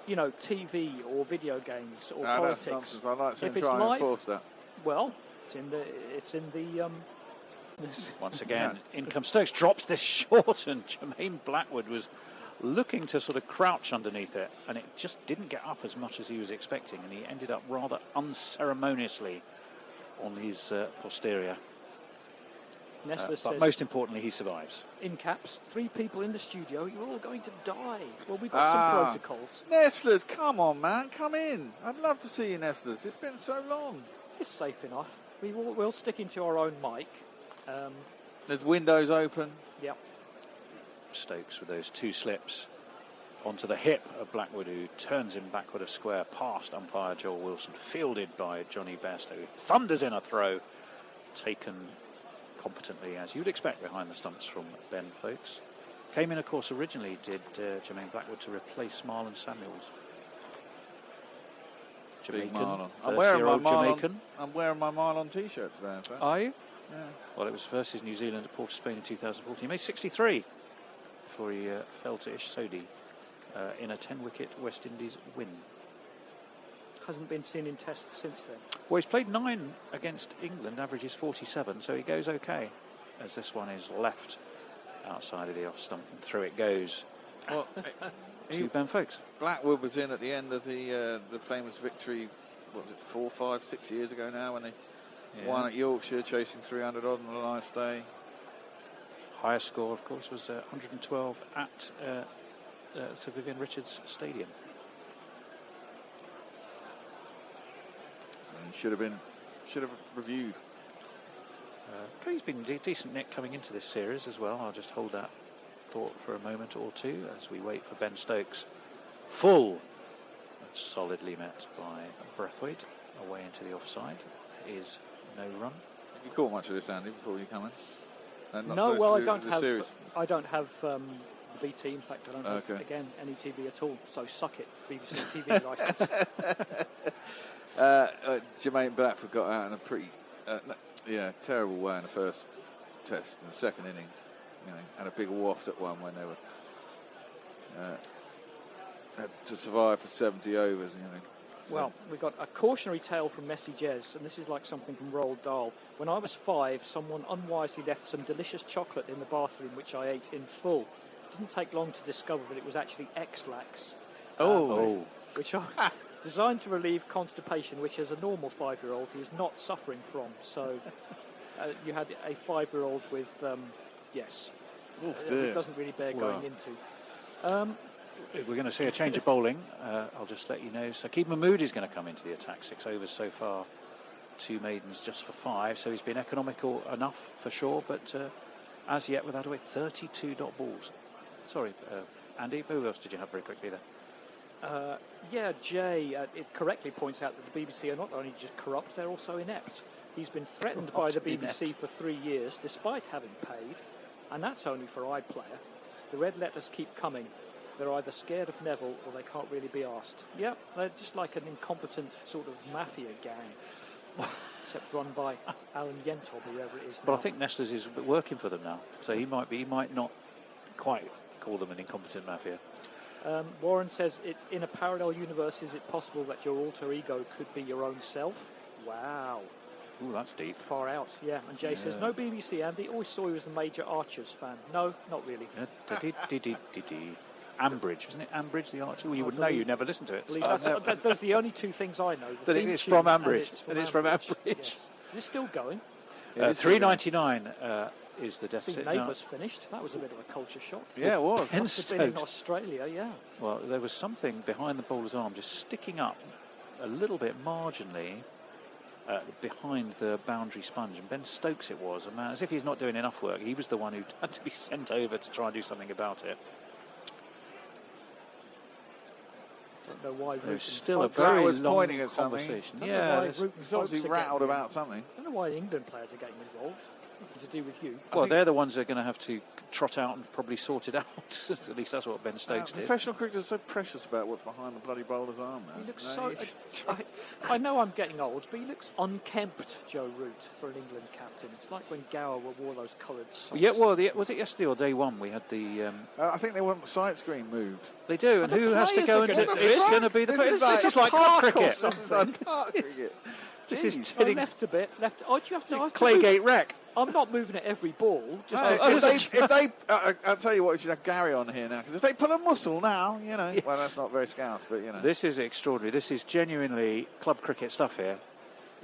you know, TV or video games or politics. That's nonsense. I like to if it's try and live, enforce that. Well, it's in the. Once again, in comes Stokes, drops this short, and Jermaine Blackwood was looking to sort of crouch underneath it, and it just didn't get up as much as he was expecting, and he ended up rather unceremoniously on his posterior. But most importantly, he survives. In caps, 3 people in the studio, you're all going to die. Well, we've got some protocols. Nestlers, come on, man, come in. I'd love to see you, Nestlers. It's been so long. It's safe enough. We'll stick into our own mic. There's windows open. Yep. Stokes with those 2 slips onto the hip of Blackwood, who turns him backward a square past umpire Joel Wilson, fielded by Johnny Best, who thunders in a throw, taken competently, as you would expect, behind the stumps from Ben Folkes. Came in, of course, originally, did Jermaine Blackwood, to replace Marlon Samuels. Big Marlon. I'm wearing my Marlon t-shirt today, in fact. Are you? Yeah. Well, it was versus New Zealand at Port of Spain in 2014. He made 63 before he fell to Ish Sodhi in a 10-wicket West Indies win. Hasn't been seen in tests since then. Well, he's played 9 against England, averages 47, so he goes okay, as this one is left outside of the off stump, and through it goes. Well, to Ben Folkes. Blackwood was in at the end of the famous victory, what was it, 4, 5, 6 years ago now, when they won at Yorkshire, chasing 300 odd on the last day. Highest score, of course, was 112 at Sir Vivian Richards Stadium. And should have reviewed. He's been decent nick coming into this series as well. I'll just hold that thought for a moment or two as we wait for Ben Stokes. Full and solidly met by Brathwaite away into the offside. There is no run. Have you caught much of this, Andy, before you come in? No, well, I don't have the BT. In fact, I don't have, again, any TV at all. So suck it, BBC TV licence. Jermaine Blackwood got out in a pretty, terrible way in the first test. In the second innings, had a big waft at one when they were had to survive for 70 overs. Well, we got a cautionary tale from Messi Jez, and this is like something from Roald Dahl. When I was 5, someone unwisely left some delicious chocolate in the bathroom, which I ate in full. It didn't take long to discover that it was actually X-Lax. Which are designed to relieve constipation, which as a normal 5-year-old he is not suffering from. So you had a 5-year-old with, it doesn't really bear going into. We're going to see a change of bowling. I'll just let you know. Saqib Mahmood is going to come into the attack. 6 overs so far, 2 maidens just for 5. So he's been economical enough for sure, but as yet without away 32 dot balls. Sorry, Andy, who else did you have very quickly there? Yeah, Jay, it correctly points out that the BBC are not only just corrupt, they're also inept. He's been threatened by the BBC for 3 years, despite having paid, and that's only for iPlayer. The red letters keep coming. They're either scared of Neville or they can't really be asked. Yeah, they're just like an incompetent sort of mafia gang, except run by Alan Yent or whoever it is now. But I think Nestlers is working for them now, so he might not quite call them an incompetent mafia. Warren says, in a parallel universe, is it possible that your alter ego could be your own self? Wow. Ooh, that's deep. Far out, yeah. And Jay says, no BBC, Andy. Always saw you as a major Archers fan. No, not really. Ambridge, isn't it? Ambridge, the Archer? Well, you would know, you never listened to it. Those are the only two things I know. That it is from Ambridge. And it's from Ambridge. Yes. Is it still going? $3.99 is the deficit. Neighbours finished. That was a bit of a culture shock. Yeah, it was. Must have been in Australia, yeah. Well, there was something behind the bowler's arm just sticking up a little bit marginally behind the boundary sponge, and Ben Stokes it was, and man, as if he's not doing enough work, he was the one who had to be sent over to try and do something about it. Don't know why. There's still a very was long pointing at conversation. something. Yeah, he's obviously rattled about something. I don't know why the England players are getting involved. Nothing to do with you. Well, they're the ones that are going to have to trot out and probably sort it out. At least that's what Ben Stokes did. Professional cricketers are so precious about what's behind the bloody bowler's arm now. He looks I know I'm getting old, but he looks unkempt, Joe Root, for an England captain. It's like when Gower wore those coloured socks. Yeah, well, was it yesterday or day one we had the... I think they want the sight screen moved. They do, and who has to go and... It's going to be the... This is like club cricket. This is like park cricket. This is left a bit. Left. Oh, do you have to... Claygate wreck. I'm not moving it every ball. I'll tell you what, we should have Gary on here now, because if they pull a muscle now, you know, well, that's not very Scouse, but you know. This is extraordinary. This is genuinely club cricket stuff here.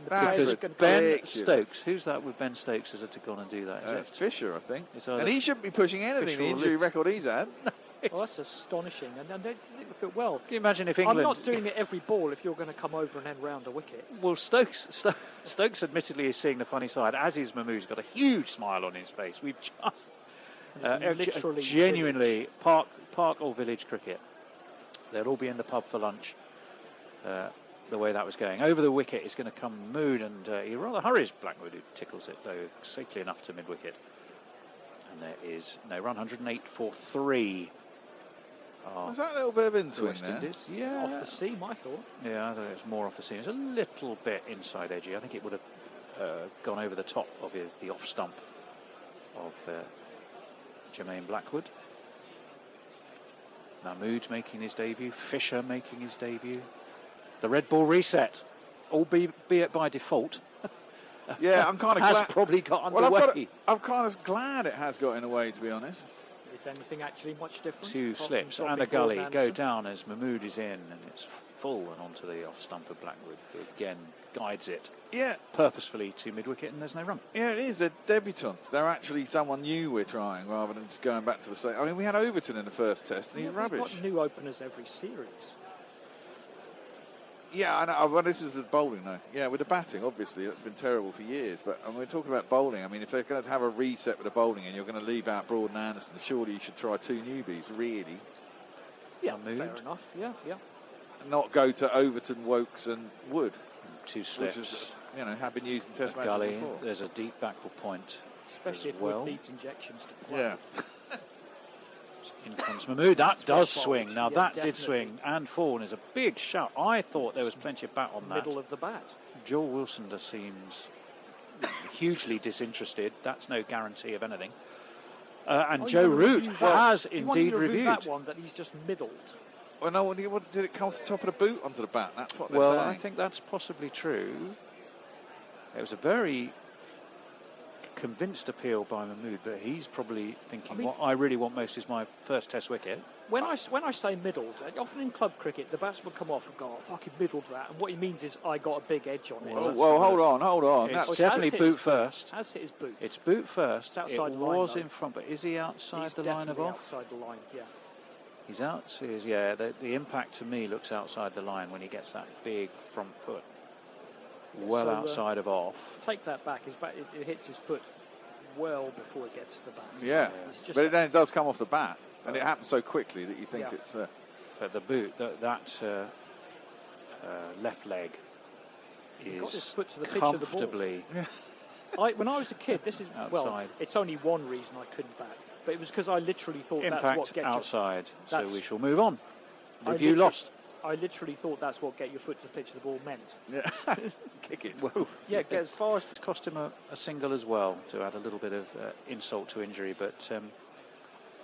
That's Ben Stokes, who's that with Ben Stokes has had to go on and do that? It's Fisher, I think. And he shouldn't be pushing anything, the injury record he's had. Well, that's astonishing, and they look at well. Can you imagine if England... I'm not doing it every ball if you're going to come over and end round a wicket. Well, Stokes admittedly is seeing the funny side, as is Mahmood. He's got a huge smile on his face. We've just literally genuinely park or village cricket. They'll all be in the pub for lunch. The way that was going over the wicket is going to come Mahmood, and he rather hurries Blackwood, who tickles it though safely enough to mid wicket. And there is no run, 108 for 3. Was that a little bit of in-swing there? Yeah. Off the seam, I thought. Yeah, I thought it was more off the seam. It's a little bit inside edgy. I think it would have gone over the top of the off stump of Jermaine Blackwood. Mahmood making his debut. Fisher making his debut. The red ball reset, albeit by default. Yeah, I'm kind of glad. Has probably got underway. I'm kind of glad it has got in a way, to be honest. Is anything actually much different? 2 slips and a gully go down as Mahmood is in, and it's full and onto the off stump of Blackwood, who again guides it purposefully to mid wicket, and there's no run. Yeah, it is. They're debutants. They're actually someone new we're trying, rather than just going back to the same. I mean, we had Overton in the first test, and he's rubbish. We've got new openers every series. Yeah, I know. Well, this is the bowling, though. Yeah, with the batting, obviously, that's been terrible for years. But we're talking about bowling. I mean, if they're going to have a reset with the bowling and you're going to leave out Broad and Anderson, surely you should try 2 newbies, really. Yeah, fair enough. Yeah. Not go to Overton, Wokes and Wood. 2 slips. Which is, have been used in test matches gully, before. There's a deep backward point. Especially if Wood needs injections to play. Yeah. In comes Mahmood. That does swing. Now, that definitely did swing and fall, and is a big shout. I thought there was plenty of bat on that. Middle of the bat. Joel Wilson just seems hugely disinterested. That's no guarantee of anything. And Joe Root has indeed reviewed that one that he's just middled. Well, no, what did it come off the top of the boot onto the bat? That's what they're saying. Well, I think that's possibly true. It was a very convinced appeal by Mahmood, but he's probably thinking, what I really want most is my first test wicket. When I say middled, often in club cricket, the batsman come off and go, fucking middled that. And what he means is, I got a big edge on it. Well, hold on. It's definitely boot first. Has hit his boot. It's boot first. It's outside it the line, was though. in front, but is he outside He's the line of off? outside the line, yeah. He's out. The impact to me looks outside the line when he gets that big front foot. Well outside of off. Take that back. It hits his foot well before it gets to the bat. Yeah, but then it does come off the bat, and it happens so quickly that you think it's... But the boot, that left leg He got his is foot to the pitch of the ball. comfortably When I was a kid, this is well, outside. it's only one reason I couldn't bat, but it was because I literally thought that's Impact what gets outside. So that's- we shall move on. I Review literally- lost. I literally thought that's what get your foot to the pitch of the ball meant. Yeah. Kick it. Yeah, get as far as It's cost him a single as well to add a little bit of insult to injury. But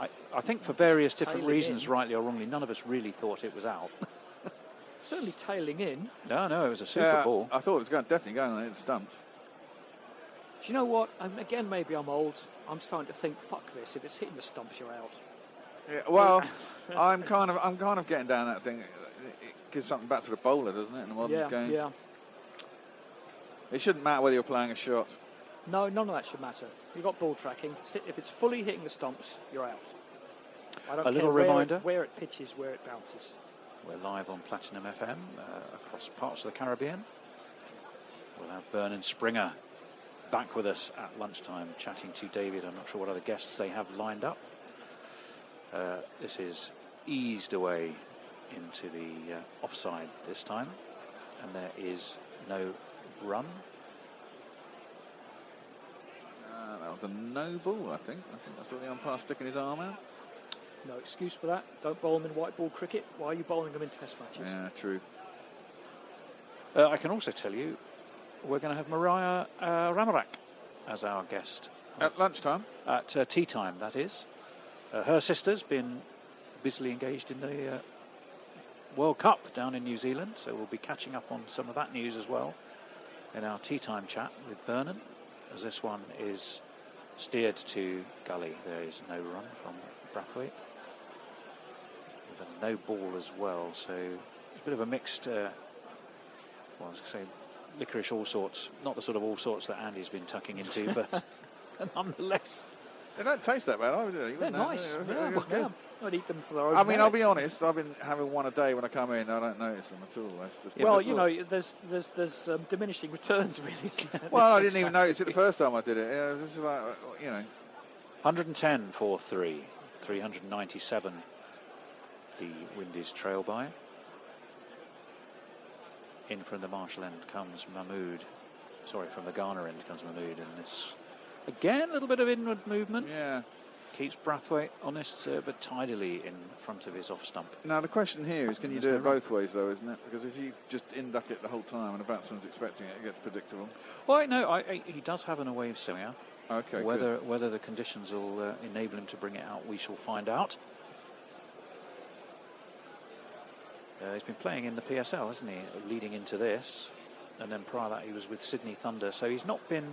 I think for various different Tailing reasons, in. rightly or wrongly, none of us really thought it was out. certainly tailing in. No, it was a super ball. I thought it was definitely going on the stumps. Do you know what? Again, maybe I'm old. I'm starting to think, fuck this. If it's hitting the stumps, you're out. Yeah, well, I'm kind of getting down that thing. It gives something back to the bowler, doesn't it? In the modern game. Yeah. It shouldn't matter whether you're playing a shot. No, none of that should matter. You've got ball tracking. If it's fully hitting the stumps, you're out. I don't A little care reminder. where it pitches, where it bounces. We're live on Platinum FM across parts of the Caribbean. We'll have Vernon Springer back with us at lunchtime, chatting to David. I'm not sure what other guests they have lined up. This is eased away into the offside this time, and there is no run. That was a no ball, I think. I saw the umpire sticking his arm out. No excuse for that. Don't bowl them in white ball cricket. Why are you bowling them in test matches? Yeah, true. I can also tell you we're going to have Mariah Ramarak as our guest. At lunchtime? At tea time, that is. Her sister's been busily engaged in the World Cup down in New Zealand, so we'll be catching up on some of that news as well in our tea time chat with Vernon, as this one is steered to gully. There is no run from Brathwaite, with a no ball as well, so a bit of a mixed, well, I was going to say licorice all sorts, not the sort of all sorts that Andy's been tucking into, but nonetheless. They don't taste that bad, either, do they? They're nice. Yeah. I'd eat them for their own I mean, I'll be merits. honest. I've been having one a day when I come in. I don't notice them at all. It's just Well, you know, there's diminishing returns, really. Isn't there? Well, I didn't even notice it the first time I did it. Yeah, this is like, you know. 110 for 3, 397 the Windies trail by. In from the Marshall end comes Mahmood. Sorry, from the Ghana end comes Mahmood. And this, again, a little bit of inward movement. Yeah. Keeps Brathwaite honest, but tidily in front of his off stump. Now, the question here is, can you do it both ways, though, isn't it? Because if you just induck it the whole time and the batsman's expecting it, it gets predictable. Well, no, he does have an away swinger. Okay, Whether the conditions will enable him to bring it out, we shall find out. He's been playing in the PSL, hasn't he, leading into this. And then prior to that, he was with Sydney Thunder. So he's not been...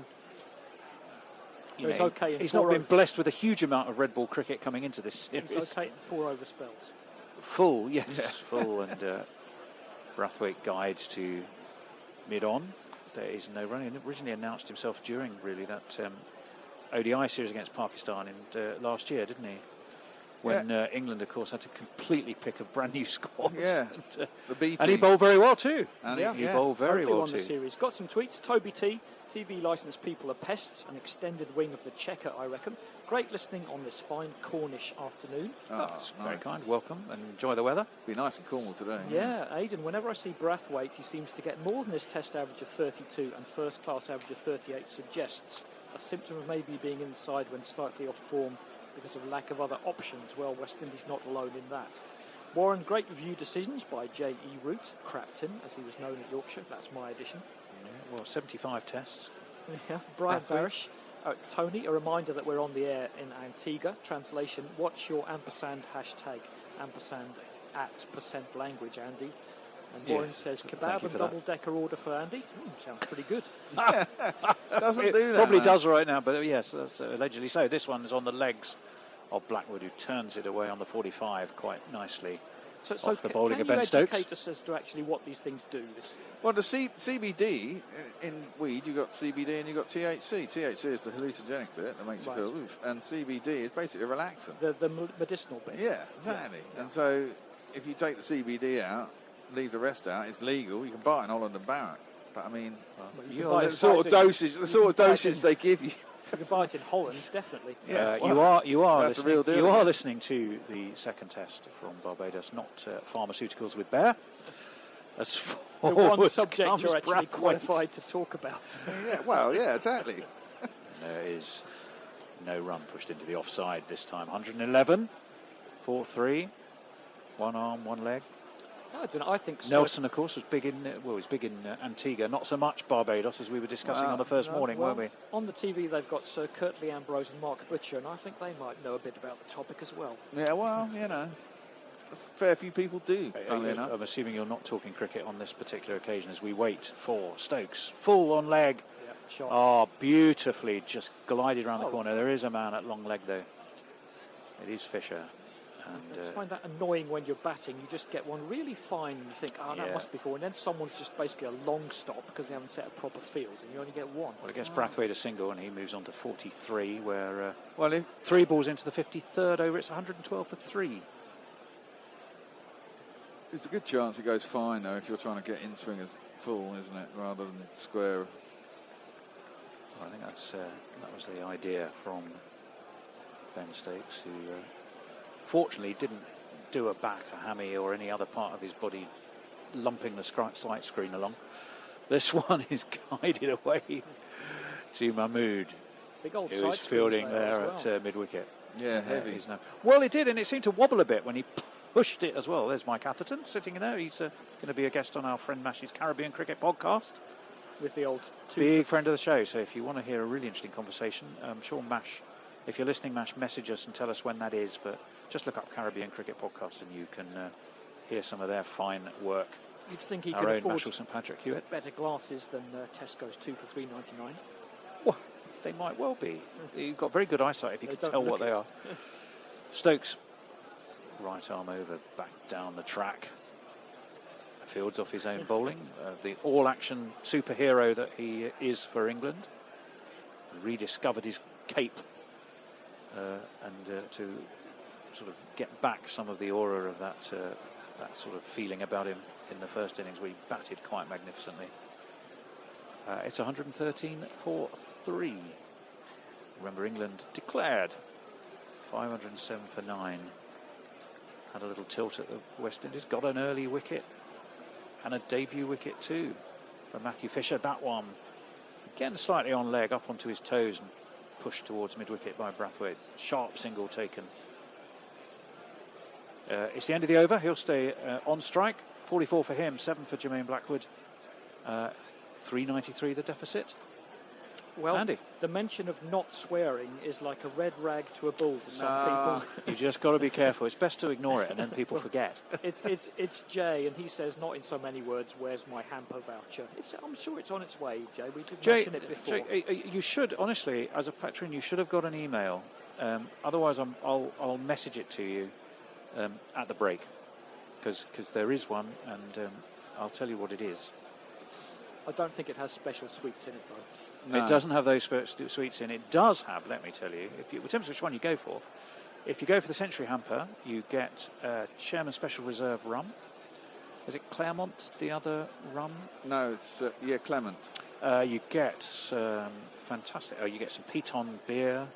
So he's okay. He's not been blessed with a huge amount of red ball cricket coming into this series. He's okay in 4 over spells. Full, yes, full. And Brathwaite guides to mid-on. There is no running. Originally announced himself during, really, that ODI series against Pakistan in last year, didn't he? When England, of course, had to completely pick a brand new squad. Yeah, and, the B and he bowled very well too. And he bowled very totally well won too. the series. Got some tweets. Toby T. TV licensed people are pests. An extended wing of the checker, I reckon. Great listening on this fine Cornish afternoon. That's very kind. Welcome and enjoy the weather. Be nice in Cornwall today. Yeah, Aidan, whenever I see Brathwaite, he seems to get more than his test average of 32 and first class average of 38 suggests. A symptom of maybe being inside when slightly off form because of lack of other options. Well, West Indies not alone in that. Warren, great review decisions by J.E. Root, Crapton, as he was known at Yorkshire. That's my addition. Well, 75 tests. Yeah, Brian Barish. Tony, a reminder that we're on the air in Antigua. Translation, what's your ampersand hashtag? Ampersand at percent language, Andy. And Warren says, kebab and double-decker order for Andy. Sounds pretty good. Doesn't do that. Probably does right now, but yes, that's allegedly so. This one is on the legs of Blackwood, who turns it away on the 45 quite nicely. So off the bowling of can Ben you Stokes. educate us as to actually what these things do? Well, the CBD, in weed, you've got CBD and you've got THC. THC is the hallucinogenic bit that makes you feel oof. And CBD is basically a relaxant. The medicinal bit. Yeah, exactly. Yeah. And so if you take the CBD out, leave the rest out, it's legal. You can buy it in Holland and Barrett. But I mean, the sort of dosage they give you. You can buy it in Holland, definitely. Yeah, you are listening to the second test from Barbados, not pharmaceuticals with Bear. As The one subject comes you're actually Brathwaite. qualified to talk about. Exactly. There is no run pushed into the offside this time. 111, 4-3, one arm, one leg. I don't know. I think Nelson, of course, was big in Antigua. Not so much Barbados, as we were discussing on the first morning, weren't we? On the TV, they've got Sir Curtly Ambrose and Mark Butcher, and I think they might know a bit about the topic as well. Yeah, well, a fair few people do. I'm assuming you're not talking cricket on this particular occasion as we wait for Stokes. Full on leg. Yeah, shot. Oh, beautifully just glided around the corner. There is a man at long leg, though. It is Fisher. And, I just find that annoying when you're batting. You just get one really fine and you think, that must be four. And then someone's just basically a long stop because they haven't set a proper field and you only get one. Well, it gets Brathwaite a single and he moves on to 43 where, if 3 balls into the 53rd over, it's 112 for 3. It's a good chance it goes fine, though, if you're trying to get in swing as full, isn't it, rather than square. I think that was the idea from Ben Stokes, who fortunately didn't do a back, a hammy or any other part of his body lumping the slight screen along. This one is guided away to Mahmood, who is fielding there at mid-wicket. Yeah, heavy. Well, it did, and it seemed to wobble a bit when he pushed it as well. There's Mike Atherton sitting in there. He's going to be a guest on our friend Mash's Caribbean Cricket podcast. With the old... Big friend of the show, so if you want to hear a really interesting conversation, I'm sure Mash, if you're listening, Mash, message us and tell us when that is, but just look up Caribbean Cricket Podcast and you can hear some of their fine work. You'd think he Our could own afford Mashal St Patrick Hewitt. better glasses than Tesco's 2 for $3.99. Well, they might well be. You've got very good eyesight if you can tell what they are. Stokes, right arm over, back down the track. Fields off his own bowling. The all-action superhero that he is for England. Rediscovered his cape and to sort of get back some of the aura of that sort of feeling about him in the first innings where he batted quite magnificently. It's 113 for 3. Remember, England declared 507 for 9. Had a little tilt at the West Indies. Got an early wicket and a debut wicket too for Matthew Fisher. That one again slightly on leg, up onto his toes and pushed towards mid-wicket by Brathwaite. Sharp single taken. It's the end of the over. He'll stay on strike. 44 for him, 7 for Jermaine Blackwood. 393 the deficit. Well, Andy. The mention of not swearing is like a red rag to a bull to some people. You just got to be careful. It's best to ignore it and then people forget. It's Jay, and he says, not in so many words, where's my hamper voucher? I'm sure it's on its way, Jay. We did mention it before. Jay, you should, honestly, as a patron, you should have got an email. Otherwise, I'll message it to you at the break, because there is one, and I'll tell you what it is. I don't think it has special sweets in it, though. No. It doesn't have those sweets in. It does have, let me tell you, it depends which one you go for. If you go for the Century Hamper, you get Chairman Special Reserve rum. Is it Claremont, the other rum? No, it's, Clement. You get some fantastic, you get some Piton beer.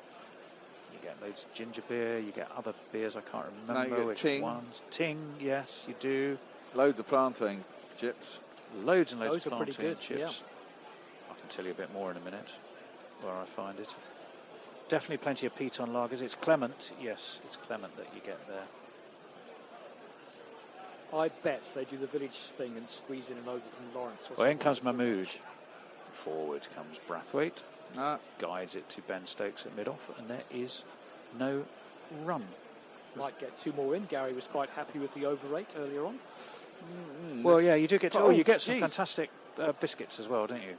You get loads of ginger beer. You get other beers, I can't remember you get which Ting. ones. Ting, yes, you do. Loads of plantain chips. Loads and loads Those of are pretty plantain good, chips. yeah. I can tell you a bit more in a minute where I find it. Definitely plenty of Piton lagers. It's Clement, yes, it's Clement that you get there. I bet they do the village thing and squeeze in an over from Lawrence. Well, in comes Mahmood. Forward comes Brathwaite. Guides it to Ben Stokes at mid-off, and there is no run. Might get 2 more in. Gary was quite happy with the over rate earlier on. Well, yeah, you do get. You get some fantastic biscuits as well, don't you?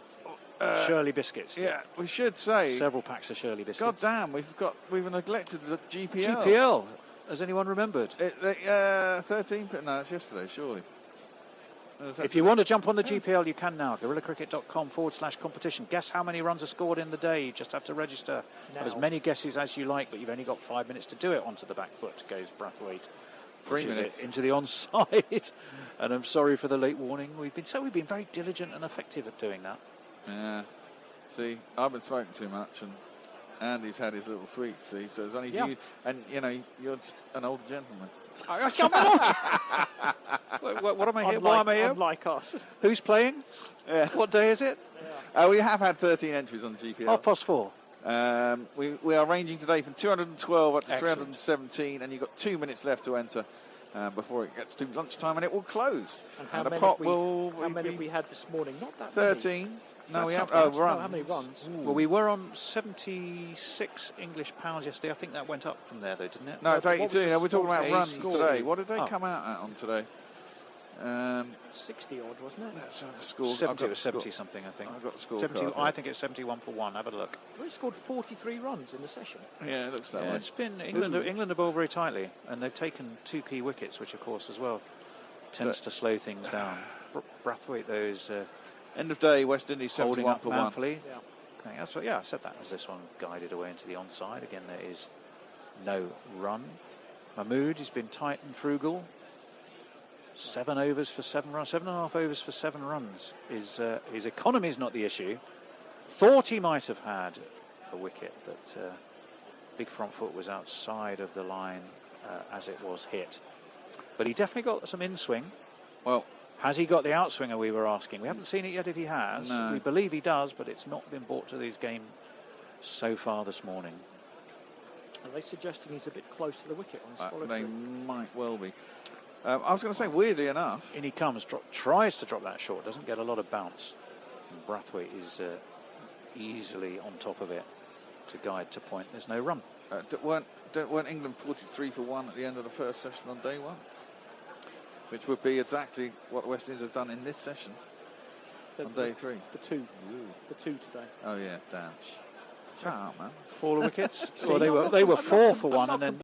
Shirley biscuits. Yeah, we should say several packs of Shirley biscuits. God damn, we've neglected the GPL. GPL. Has anyone remembered? 13. No, it's yesterday, surely. If you want to jump on the GPL, you can now. GorillaCricket.com/competition. Guess how many runs are scored in the day. You just have to register. Have as many guesses as you like, but you've only got 5 minutes to do it. Onto the back foot goes Brathwaite. 3 minutes into the onside. And I'm sorry for the late warning. We've been very diligent and effective at doing that. Yeah. See, I've been smoking too much, and Andy's had his little sweets, see, so it's only you, and you're just an older gentleman. What am I here? Why am I here? Unlike us. Who's playing? What day is it? We have had 13 entries on GPL. +4. We are ranging today from 212 up to Excellent. 317, and you've got 2 minutes left to enter before it gets to lunchtime, and it will close. And how many have we had this morning? Not that 13. many. No, we have. Runs. Runs. How many runs? Well, we were on 76 English pounds yesterday. I think that went up from there, though, didn't it? No, it's 82. No, we're talking about runs score? today. What did they come out at on today? 60 odd, wasn't it? Let's have a score. 70 or 70 something, I think. I've got the score. 70, I think it's 71 for 1. Have a look. We scored 43 runs in the session. Yeah, it looks that way. It's been England have bowled very tightly, and they've taken 2 key wickets, which of course as well tends to slow things down. Brathwaite, those end of day, West Indies holding 71 up for manfully. 1. I think that's what, I said that as this one guided away into the onside. Again, there is no run. Mahmood has been tight and frugal. 7 overs for 7 runs, 7.5 overs for 7 runs. His economy is not the issue. Thought he might have had a wicket, but big front foot was outside of the line as it was hit. But he definitely got some in-swing. Well, has he got the outswinger, we were asking? We haven't seen it yet if he has. No. We believe he does, but it's not been brought to this game so far this morning. Are they suggesting he's a bit close to the wicket on his follow they through? might well be. I was going to say, weirdly enough, In he comes, tries to drop that short, doesn't get a lot of bounce. And Brathwaite is easily on top of it to guide to point. There's no run. weren't England 43 for 1 at the end of the first session on day 1? Which would be exactly what West Indies have done in this session on day 3. The 2. The 2 today. Oh yeah, damn. Shut up, man. 4 wickets. Well, they were 4 for 1, and then